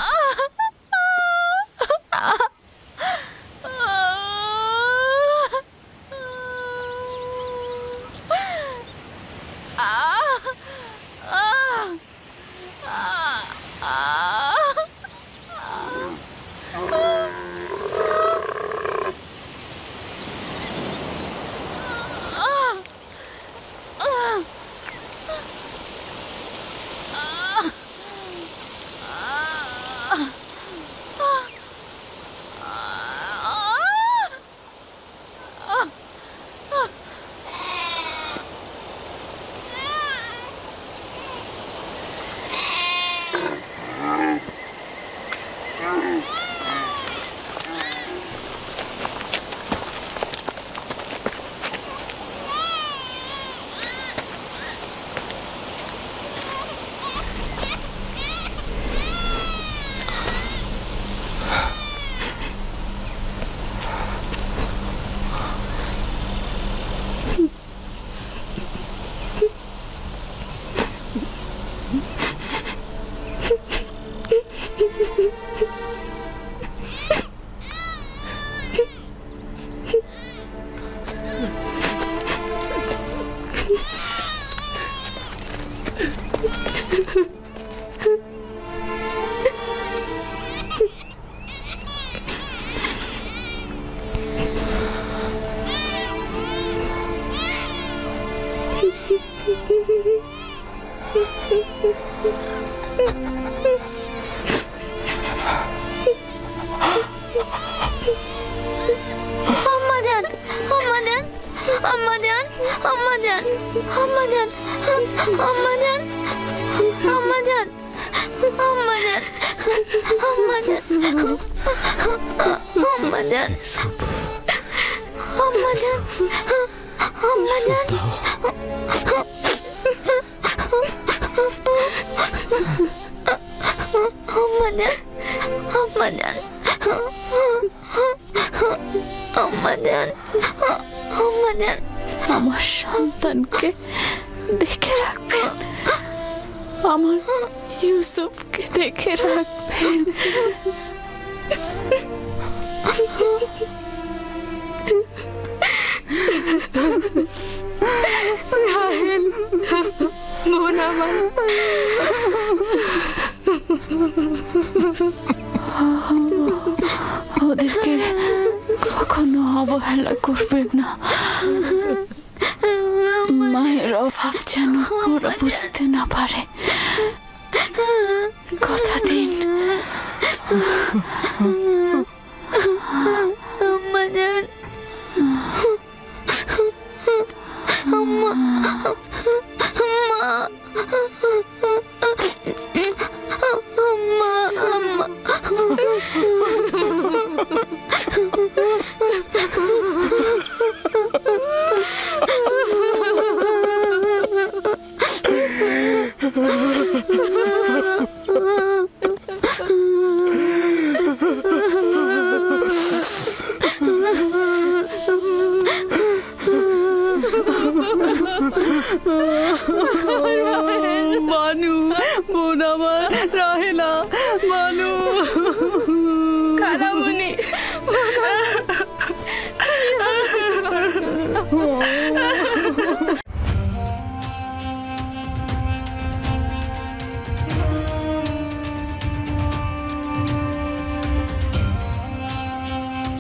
আম্মাজান, আম্মাজান, আম্মাজান, আম্মাজান, আম্মাজান, আম্মাজান, আম্মাজান, আম্মাজান, আম্মাজান, আম্মাজান, আম্মাজান, আম্মাজান, আম্মাজান, আম্মাজান, আম্মাজান, আমার সন্তানকে দেখে রাখবেন, আমার ইউসুফকে দেখে রাখবেন। রাহেল, বোন আমার, ওদেরকে কখনো অবহেলা করবেন না। মায়ের অভাব যেন ওরা বুঝতে না পারে, কথা দিন। আম্মাজান, মানু বোন আমার রাহেলা মানু